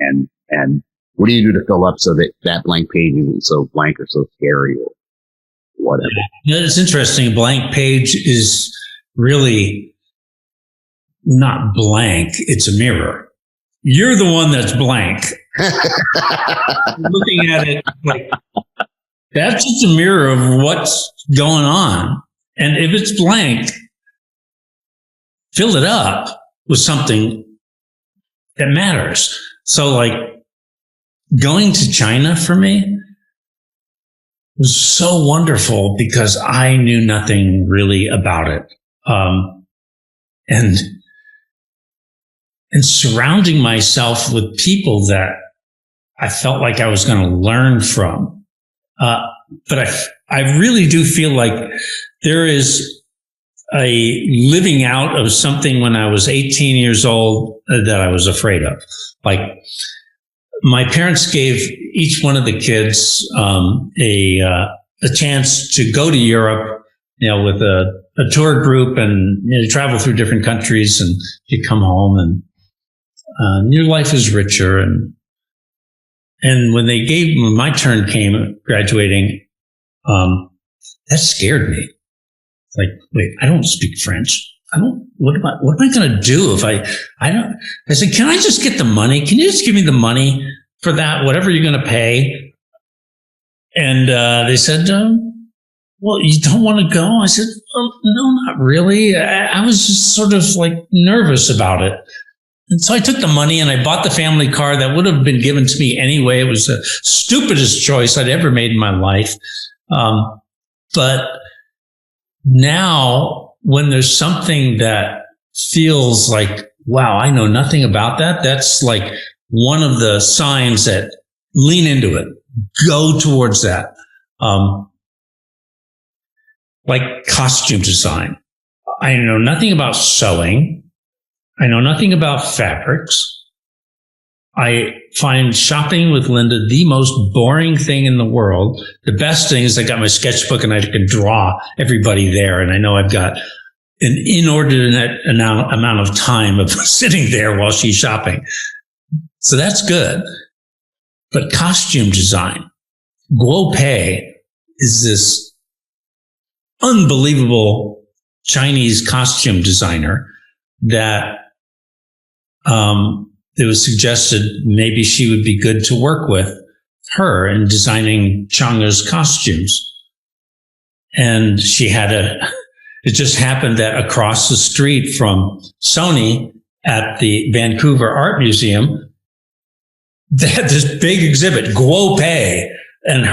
what do you do to fill up so that blank page isn't so blank or so scary or whatever? It's interesting. Blank page is really not blank. It's a mirror. You're the one that's blank. Looking at it like, that's just a mirror of what's going on. And if it's blank, fill it up with something that matters. So, like, going to China for me was so wonderful because I knew nothing really about it. And surrounding myself with people that I felt like I was going to learn from. But I really do feel like there is a living out of something when I was 18 years old that I was afraid of. Like, my parents gave each one of the kids a chance to go to Europe, with a tour group, and travel through different countries, and you come home and your life is richer. And when my turn came graduating, that scared me. It's like, wait, I don't speak French. What am I going to do if I said, can I just get the money? Can you just give me the money for that, whatever you're going to pay? And they said, well, you don't want to go? I said, well, no, not really. I was just sort of like nervous about it. And so I took the money and I bought the family car that would have been given to me anyway. It was the stupidest choice I'd ever made in my life. But now, when there's something that feels like, wow, I know nothing about that, that's like one of the signs that lean into it, go towards that. Like costume design. I know nothing about sewing. I know nothing about fabrics. I find shopping with Linda the most boring thing in the world. The best thing is I got my sketchbook and I can draw everybody there. And I know I've got an inordinate amount of time of sitting there while she's shopping. So that's good. But costume design, Guo Pei is this unbelievable Chinese costume designer that it was suggested maybe she would be good to work with her in designing Changa's costumes. And it just happened that across the street from Sony at the Vancouver Art Museum, they had this big exhibit, Guo Pei, and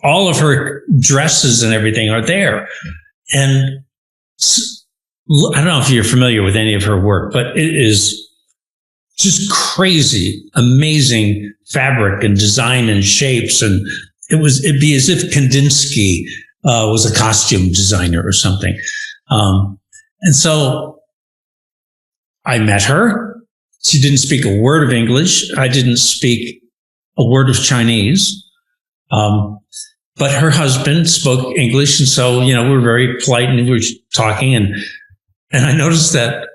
all of her dresses and everything are there. And I don't know if you're familiar with any of her work, but it is just crazy, amazing fabric and design and shapes. And it'd be as if Kandinsky was a costume designer or something. And so I met her. She didn't speak a word of English. I didn't speak a word of Chinese. But her husband spoke English. And so, we were very polite and we were talking. And I noticed that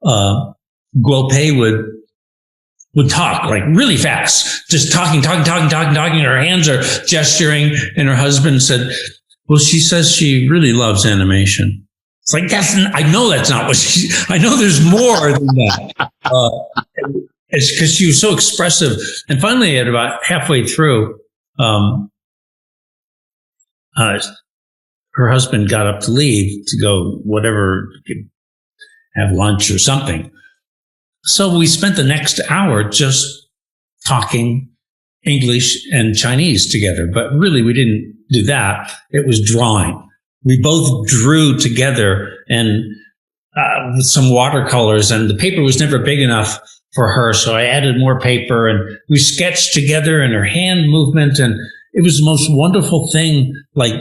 Guo Pei would talk like really fast, just talking. Her hands are gesturing. And her husband said, well, she says she really loves animation. It's like, I know that's not what I know there's more than that. It's because she was so expressive. And finally, at about halfway through, her husband got up to leave to go whatever, have lunch or something. So we spent the next hour just talking English and Chinese together. But really, we didn't do that. It was drawing. We both drew together and with some watercolors, and the paper was never big enough for her. So I added more paper, and we sketched together, and her hand movement. And it was the most wonderful thing, like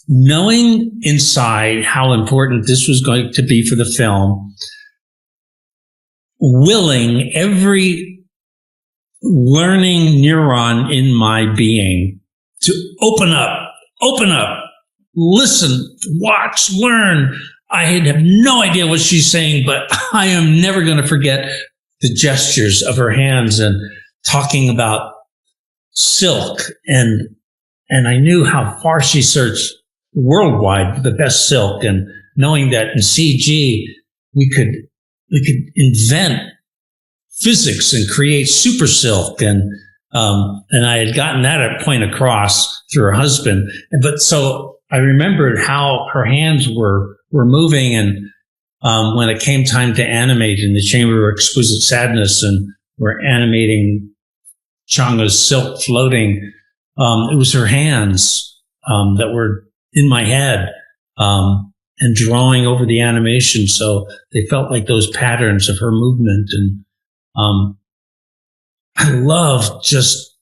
knowing inside how important this was going to be for the film, willing every learning neuron in my being to open up, listen, watch, learn. I have no idea what she's saying, but I am never going to forget the gestures of her hands and talking about silk. And I knew how far she searched worldwide for the best silk, and knowing that in CG we could invent physics and create super silk, and I had gotten that point across through her husband. But so I remembered how her hands were moving, and when it came time to animate in the Chamber of Exquisite Sadness, and we're animating Changa's silk floating, it was her hands that were in my head and drawing over the animation, so they felt like those patterns of her movement. And I love just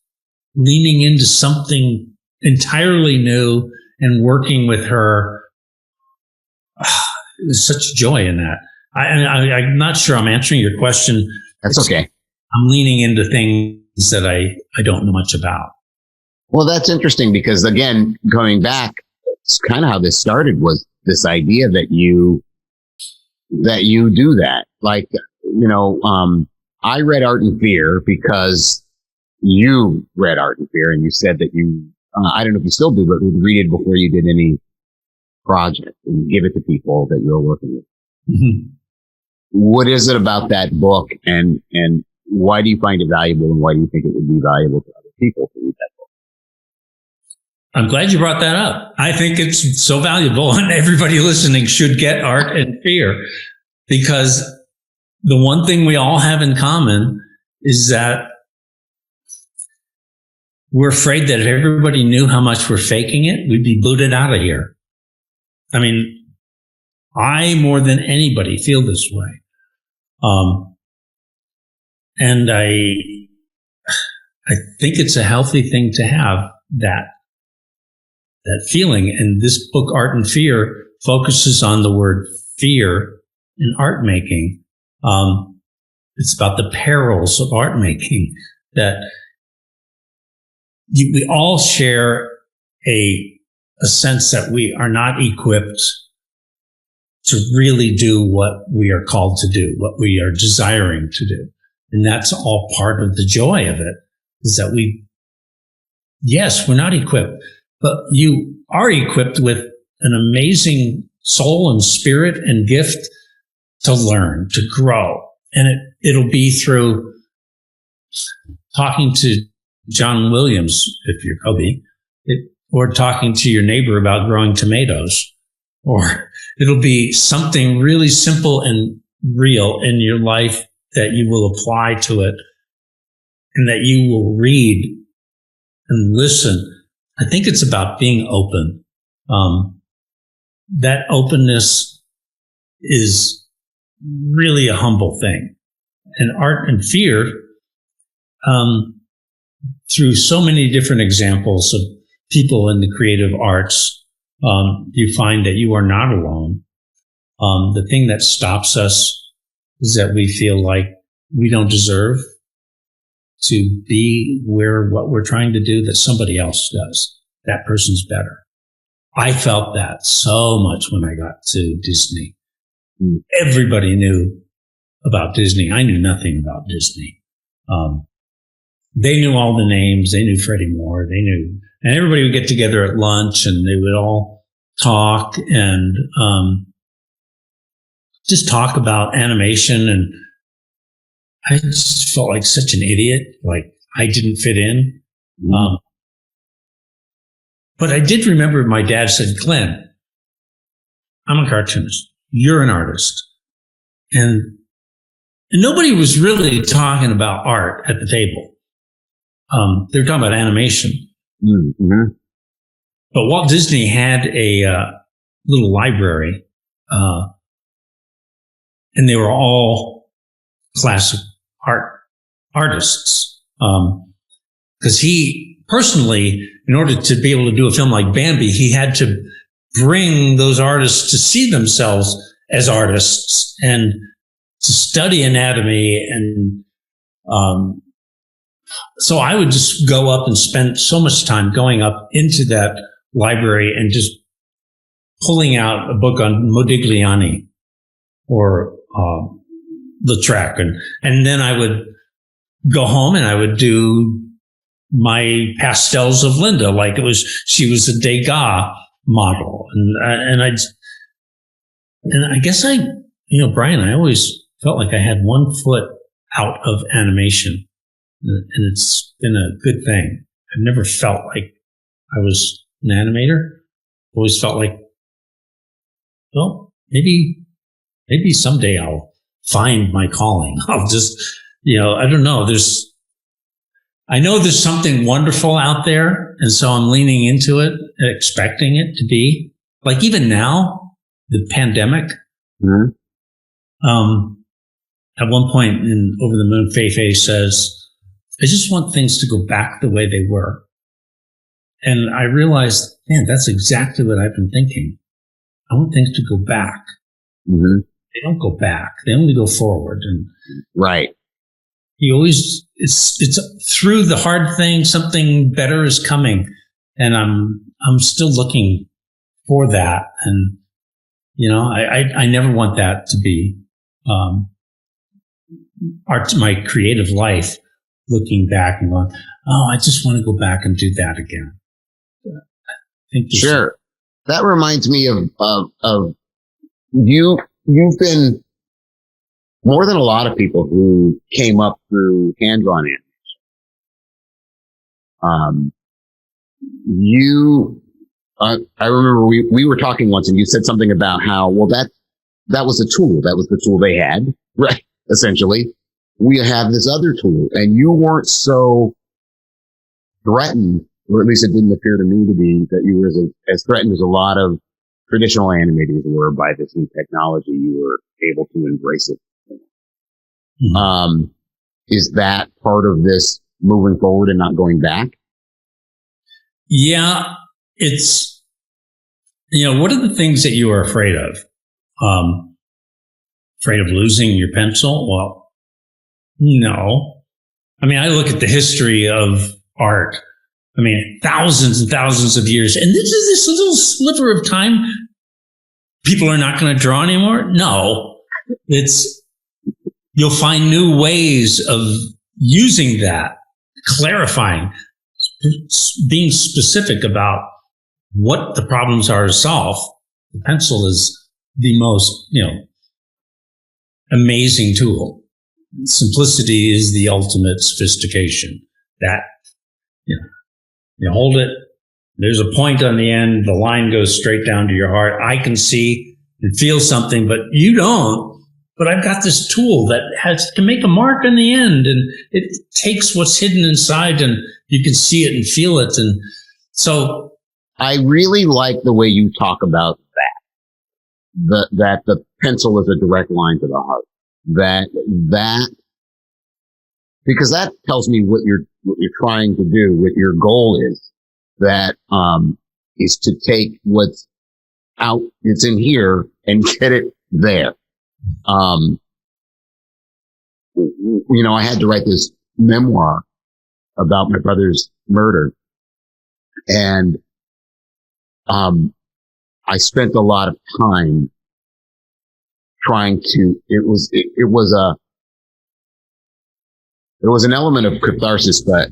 leaning into something entirely new and working with her. There's such joy in that. I'm not sure I'm answering your question. That's okay. I'm leaning into things that I don't know much about. Well, that's interesting because, again, going back, it's kind of how this started, was this idea that you do that. Like, I read Art and Fear because you read Art and Fear, and you said that you, I don't know if you still do, but would read it before you did any project and give it to people that you're working with. Mm-hmm. What is it about that book, and why do you find it valuable, and why do you think it would be valuable to other people to read that book? I'm glad you brought that up. I think it's so valuable, and everybody listening should get Art and Fear, because the one thing we all have in common is that we're afraid that if everybody knew how much we're faking it, we'd be booted out of here. I mean, I more than anybody feel this way. And I think it's a healthy thing to have that feeling. And this book, Art and Fear, focuses on the word fear in art making. It's about the perils of art making, that we all share a sense that we are not equipped to really do what we are called to do, what we are desiring to do. And that's all part of the joy of it, is that we're not equipped, but you are equipped with an amazing soul and spirit and gift to learn, to grow. And it'll be through talking to John Williams, if you're Kobe, or talking to your neighbor about growing tomatoes, or it'll be something really simple and real in your life that you will apply to it, and that you will read and listen. I think it's about being open. That openness is really a humble thing. And Art and Fear, through so many different examples of people in the creative arts, you find that you are not alone. The thing that stops us is that we feel like we don't deserve to be what we're trying to do, that somebody else does. That person's better. I felt that so much when I got to Disney. Everybody knew about Disney. I knew nothing about Disney. They knew all the names. They knew Freddie Moore. They knew, and everybody would get together at lunch, and they would all talk and just talk about animation. And I just felt like such an idiot, like I didn't fit in. But I did remember my dad said, "Glenn, I'm a cartoonist. You're an artist. and nobody was really talking about art at the table. They were talking about animation. Mm-hmm. But Walt Disney had a little library, and they were all classic artists. Because he personally, in order to be able to do a film like Bambi, he had to bring those artists to see themselves as artists and to study anatomy. And so I would just go up and spend so much time going up into that library and just pulling out a book on Modigliani or Lautrec. And then I would go home and I would do my pastels of Linda, like she was a Degas model. And I guess Brian, I always felt like I had one foot out of animation, and it's been a good thing. I've never felt like I was an animator. Always felt like, well, maybe someday I'll find my calling. I'll just, I don't know. I know there's something wonderful out there, and so I'm leaning into it, expecting it to be. Like even now, the pandemic. Mm-hmm. At one point in Over the Moon, Fei says, I just want things to go back the way they were. And I realized, man, that's exactly what I've been thinking. I want things to go back. Mm-hmm. They don't go back. They only go forward. And right. It's through the hard thing, something better is coming. And I'm still looking for that. And, I never want that to be, my creative life, looking back and going, oh, I just want to go back and do that again. Sure. That reminds me of you've been more than a lot of people who came up through hand-drawn animation. I remember we were talking once and you said something about how, well, that was a tool. That was the tool they had, right? Essentially, we have this other tool and you weren't so threatened, or at least it didn't appear to me to be, that you were as threatened as a lot of traditional animators were by this new technology. You were able to embrace it. Mm-hmm. Is that part of this moving forward and not going back? Yeah, it's, what are the things that you are afraid of? Afraid of losing your pencil? Well, no. I mean, I look at the history of art. I mean, thousands and thousands of years. And this little sliver of time, people are not going to draw anymore? No. You'll find new ways of using that, clarifying, being specific about what the problems are to solve. The pencil is the most, amazing tool. Simplicity is the ultimate sophistication. That, you hold it, there's a point on the end, the line goes straight down to your heart. I can see and feel something, but you don't. But I've got this tool that can make a mark on the end, and it takes what's hidden inside and you can see it and feel it. And so I really like the way you talk about that the pencil is a direct line to the heart. That because that tells me what you're trying to do, what your goal is. That is to take what's out, it's in here, and get it there. I had to write this memoir about my brother's murder, and I spent a lot of time trying to. There was an element of catharsis, but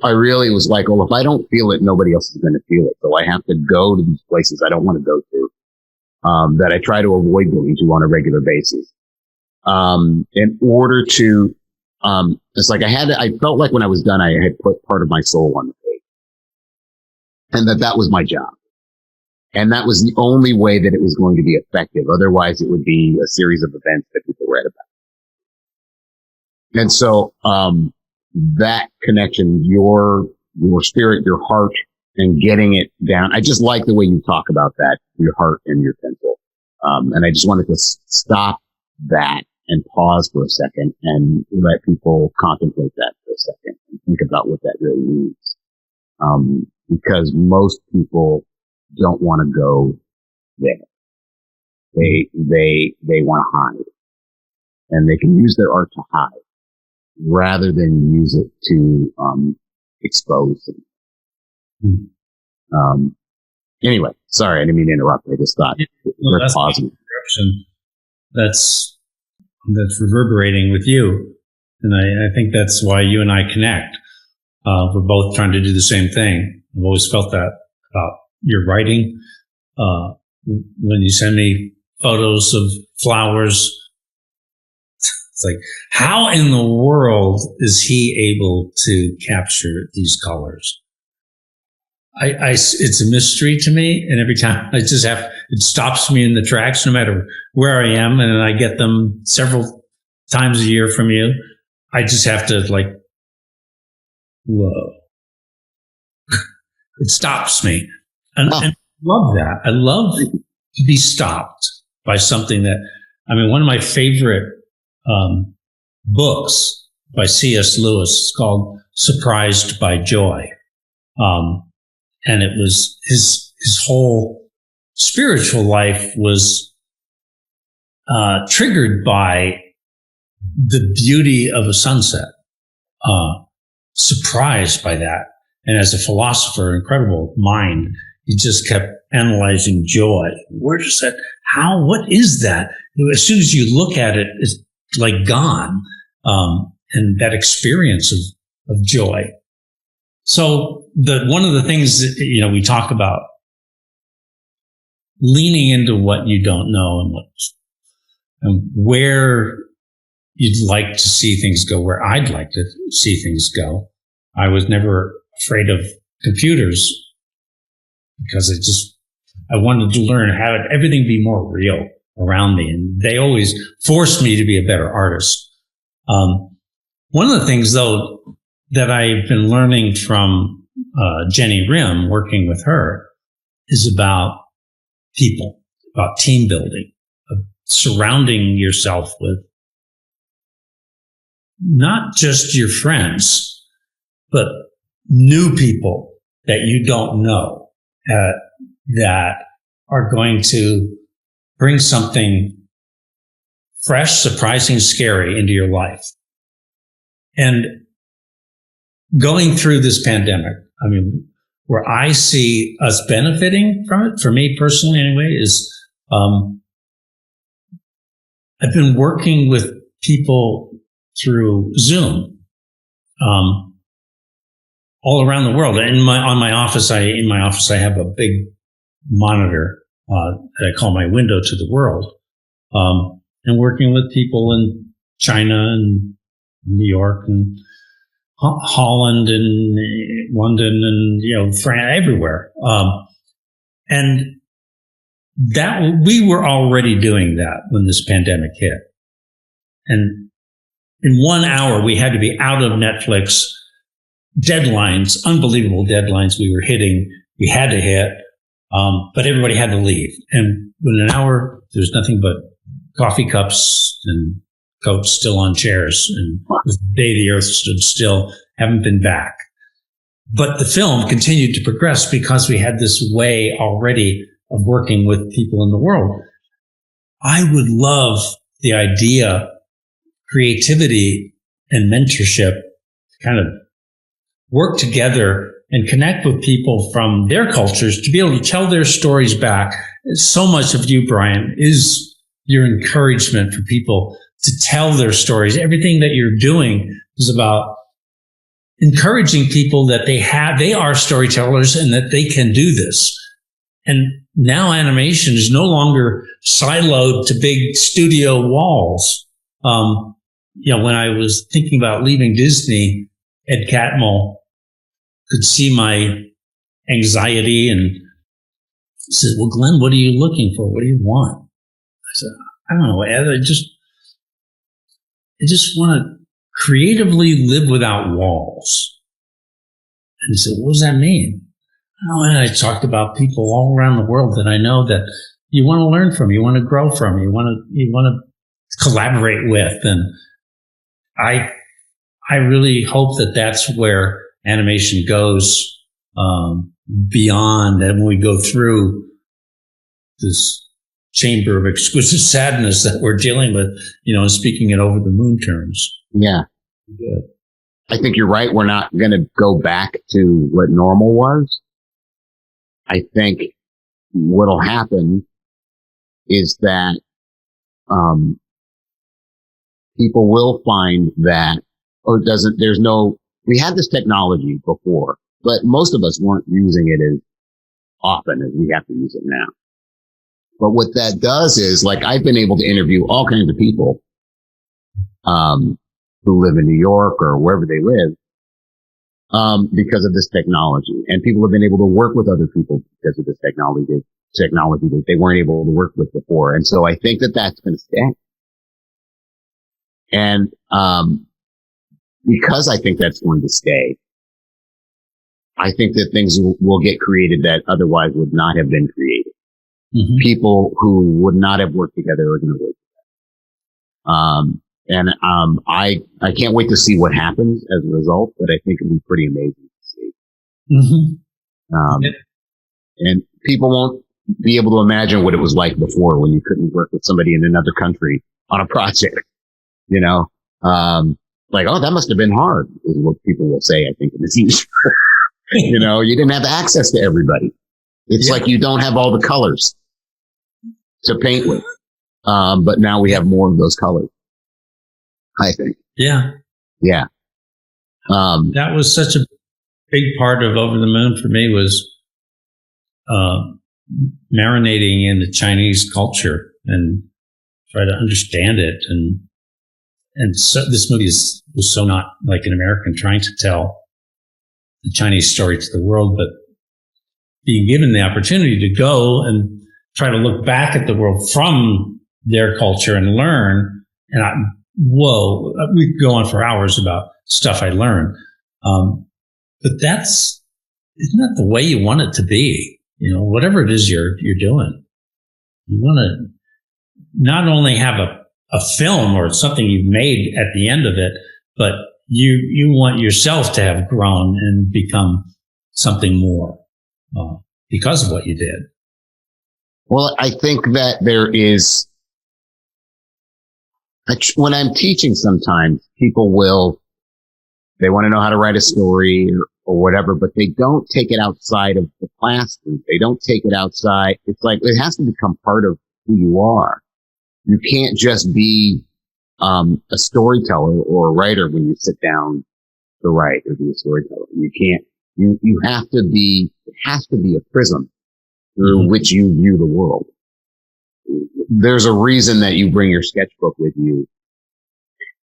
I really was like, well, if I don't feel it, nobody else is going to feel it. So I have to go to these places I don't want to go to, that I try to avoid going to on a regular basis. In order to, it's like I felt like when I was done, I had put part of my soul on the page, and that was my job. And that was the only way that it was going to be effective. Otherwise, it would be a series of events that people read about. And so, that connection, your spirit, your heart, and getting it down. I just like the way you talk about that, your heart and your pencil. And I just wanted to stop that and pause for a second and let people contemplate that for a second and think about what that really means. Because most people don't want to go there. They want to hide, and they can use their art to hide rather than use it to, expose them. Anyway, sorry, I didn't mean to interrupt. I just thought we're pausing. That's reverberating with you. And I think that's why you and I connect. We're both trying to do the same thing. I've always felt that about your writing. When you send me photos of flowers, it's like, how in the world is he able to capture these colors? It's a mystery to me. And every time it stops me in the tracks, no matter where I am. And I get them several times a year from you. I just have to whoa. It stops me. And I love that. I love to be stopped by something one of my favorite books by C.S. Lewis is called Surprised by Joy. And it was his whole spiritual life was triggered by the beauty of a sunset, surprised by that. And as a philosopher, incredible mind, he just kept analyzing joy. Where does that, what is that? As soon as you look at it, it's like gone. And that experience of joy. So one of the things that, we talk about leaning into what you don't know and where you'd like to see things go, where I'd like to see things go. I was never afraid of computers because I wanted to learn how everything be more real around me. And they always forced me to be a better artist. One of the things, though, that I've been learning from Jenny Rim, working with her, is about people, about team building, of surrounding yourself with not just your friends, but new people that you don't know that are going to bring something fresh, surprising, scary into your life. And going through this pandemic, where I see us benefiting from it, for me personally anyway, is I've been working with people through Zoom all around the world. In my office, I have a big monitor that I call my window to the world, and working with people in China and New York and Holland and London and France, everywhere, and that we were already doing that when this pandemic hit. And in 1 hour, we had to be out of Netflix. Deadlines, unbelievable deadlines we were hitting. We had to hit, but everybody had to leave. And within an hour, there's nothing but coffee cups and coats still on chairs. And the day the earth stood still, haven't been back. But the film continued to progress because we had this way already of working with people in the world. I would love the idea, creativity and mentorship to kind of work together and connect with people from their cultures to be able to tell their stories back. So much of you, Brian, is your encouragement for people to tell their stories. Everything that you're doing is about encouraging people that they are storytellers and that they can do this. And now animation is no longer siloed to big studio walls. When I was thinking about leaving Disney, Ed Catmull could see my anxiety and said, "Well, Glenn, what are you looking for? What do you want?" I said, "I don't know, Ed. I just want to creatively live without walls. And he said, what does that mean? Oh, and I talked about people all around the world that I know that you want to learn from, you want to grow from, you want to collaborate with. And I really hope that that's where animation goes beyond, and when we go through this chamber of exquisite sadness that we're dealing with, speaking in over the moon terms. Yeah. Good. I think you're right. We're not going to go back to what normal was. I think what'll happen is that people will find that, we had this technology before, but most of us weren't using it as often as we have to use it now. But what that does is, like, I've been able to interview all kinds of people who live in New York or wherever they live because of this technology. And people have been able to work with other people because of this technology that they weren't able to work with before. And so I think that that's going to stay. And because I think that's going to stay, I think that things will get created that otherwise would not have been created. Mm-hmm. People who would not have worked together are going to work together. I can't wait to see what happens as a result, but I think it'll be pretty amazing to see. Mm-hmm. And people won't be able to imagine what it was like before when you couldn't work with somebody in another country on a project, like, oh, that must have been hard is what people will say, I think, in the future. You didn't have access to everybody. It's like you don't have all the colors to paint with. But now we have more of those colors, I think. Yeah. Yeah. That was such a big part of Over the Moon for me, was marinating in the Chinese culture and try to understand it. And so this movie was so not like an American trying to tell the Chinese story to the world, but being given the opportunity to go and try to look back at the world from their culture and learn. And we could go on for hours about stuff I learned. But isn't that the way you want it to be? Whatever it is you're doing, you want to not only have a film or something you've made at the end of it, but you want yourself to have grown and become something more because of what you did. Well, I think that there is, when I'm teaching sometimes, people they want to know how to write a story or whatever, but they don't take it outside of the classroom. They don't take it outside. It's like, it has to become part of who you are. You can't just be a storyteller or a writer when you sit down to write or be a storyteller. You can't. You have to be. It has to be a prism through which you view the world. There's a reason that you bring your sketchbook with you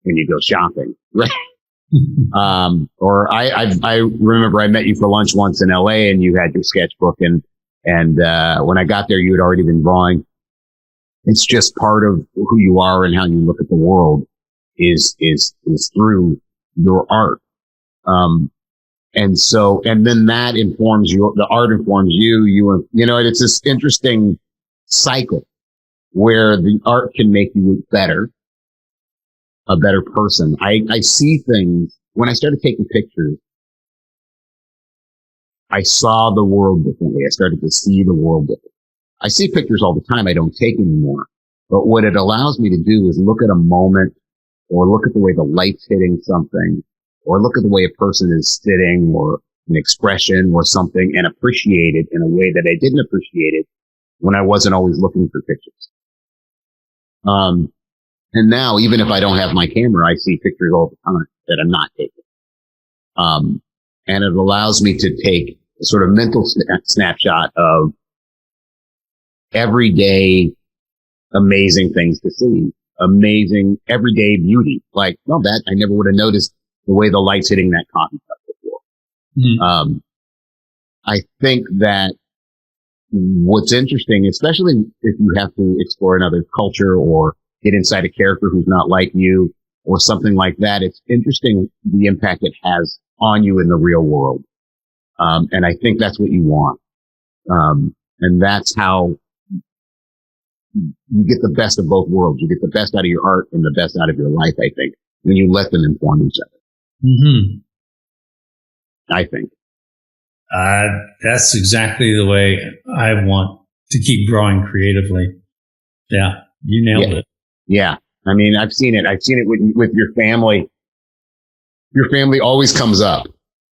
when you go shopping, right? Or I remember I met you for lunch once in LA and you had your sketchbook and when I got there you had already been drawing. It's just part of who you are and how you look at the world is through your art. And then that informs the art informs you, it's this interesting cycle where the art can make you a better person. I see things when I started taking pictures. I saw the world differently. I started to see the world differently. I see pictures all the time. I don't take anymore. But what it allows me to do is look at a moment or look at the way the light's hitting something or look at the way a person is sitting or an expression or something and appreciate it in a way that I didn't appreciate it when I wasn't always looking for pictures. And now, even if I don't have my camera, I see pictures all the time that I'm not taking. And it allows me to take a sort of mental snapshot of everyday amazing things to see, amazing everyday beauty. Like, that I never would have noticed the way the light's hitting that coffee cup before. Mm-hmm. I think that what's interesting, especially if you have to explore another culture or get inside a character who's not like you, or something like that, it's interesting the impact it has on you in the real world. And I think that's what you want. And that's how you get the best of both worlds. You get the best out of your art and the best out of your life, I think, when you let them inform each other. Mm-hmm. I think. That's exactly the way I want to keep growing creatively. Yeah, you nailed it. Yeah. I mean, I've seen it. I've seen it with your family. Your family always comes up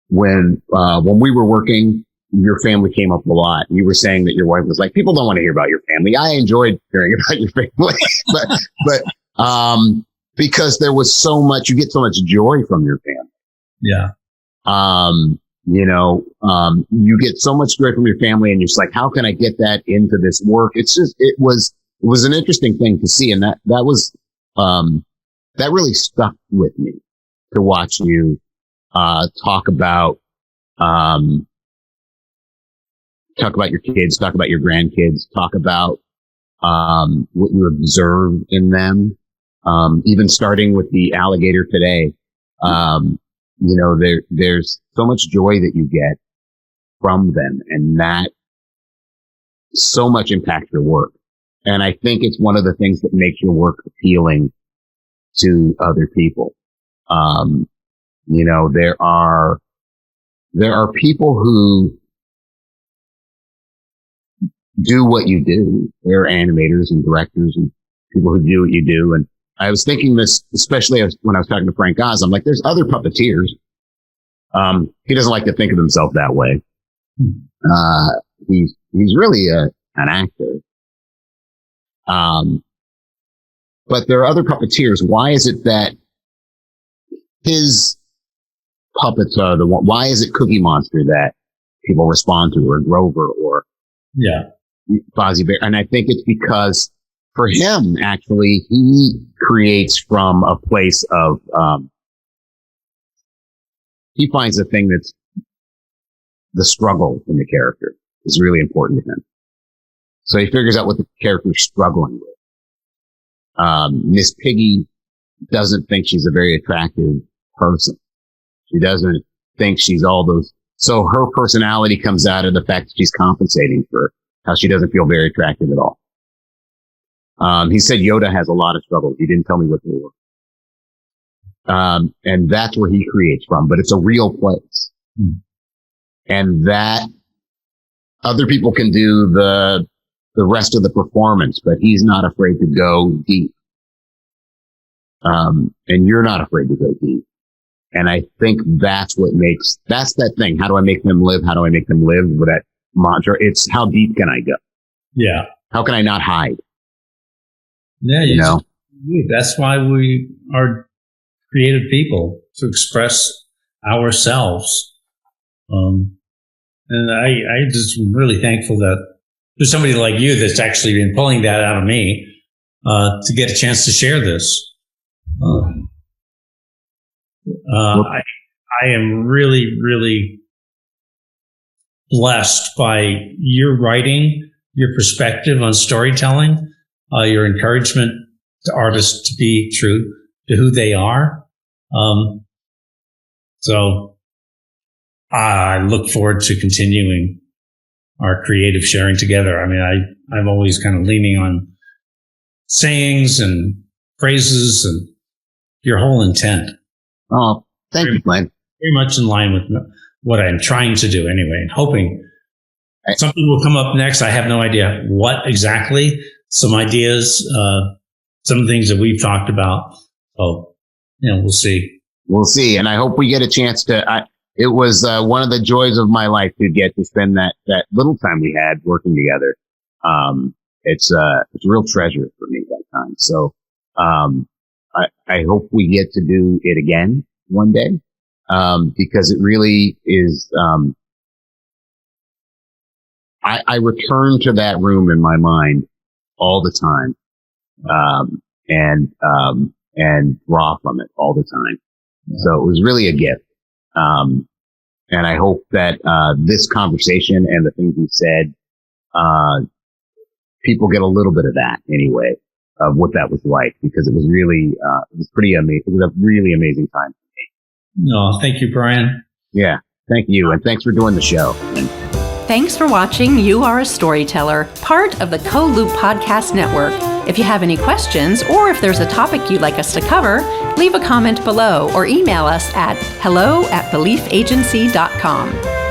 when we were working. Your family came up a lot. You were saying that your wife was like, people don't want to hear about your family. I enjoyed hearing about your family, but because there was so much, you get so much joy from your family. Yeah. You get so much joy from your family, and you're just like, how can I get that into this work? It's just, it was an interesting thing to see. And that really stuck with me, to watch you, talk about your kids, talk about your grandkids, talk about, what you observe in them. Even starting with the alligator today, there's so much joy that you get from them, and that so much impacts your work. And I think it's one of the things that makes your work appealing to other people. There are people who do what you do. There are animators and directors and people who do what you do. And I was thinking this, especially when I was talking to Frank Oz, I'm like, there's other puppeteers. He doesn't like to think of himself that way. He's really an actor. But there are other puppeteers. Why is it that his puppets are the one? Why is it Cookie Monster that people respond to, or Grover, or Fozzie Bear? And I think it's because for him, actually, he creates from a place of, he finds a thing that's the struggle in the character is really important to him. So he figures out what the character's struggling with. Miss Piggy doesn't think she's a very attractive person. She doesn't think she's all those. So her personality comes out of the fact that she's compensating for how she doesn't feel very attractive at all. He said Yoda has a lot of struggles. He didn't tell me what they were. And that's where he creates from, but it's a real place. And that other people can do the rest of the performance, but he's not afraid to go deep. And you're not afraid to go deep. And I think that's that thing. How do I make them live? How do I make them live? With that mantra, it's how deep can I go? Yeah. How can I not hide? Yeah. That's why we are creative people, to express ourselves. And I just really thankful that there's somebody like you that's actually been pulling that out of me, to get a chance to share this. I am really, really blessed by your writing, your perspective on storytelling, your encouragement to artists to be true to who they are. So I look forward to continuing our creative sharing together. I mean, I'm always kind of leaning on sayings and phrases and your whole intent. Oh, thank you, Glenn. Very much in line with what I'm trying to do anyway, and hoping something will come up next. I have no idea what exactly. Some ideas, some things that we've talked about. So, we'll see. We'll see. And I hope we get a chance to, it was one of the joys of my life to get to spend that little time we had working together. It's a real treasure for me that time. So, I hope we get to do it again one day, because it really is, I return to that room in my mind all the time, and draw from it all the time. So it was really a gift. And I hope that, this conversation and the things you said, people get a little bit of that anyway. of what that was like, because it was really, it was pretty amazing. It was a really amazing time. No, thank you, Brian. Yeah. Thank you. And thanks for doing the show. Thanks for watching You Are a Storyteller, part of the Co-Loop Podcast Network. If you have any questions, or if there's a topic you'd like us to cover, leave a comment below or email us at hello@beliefagency.com.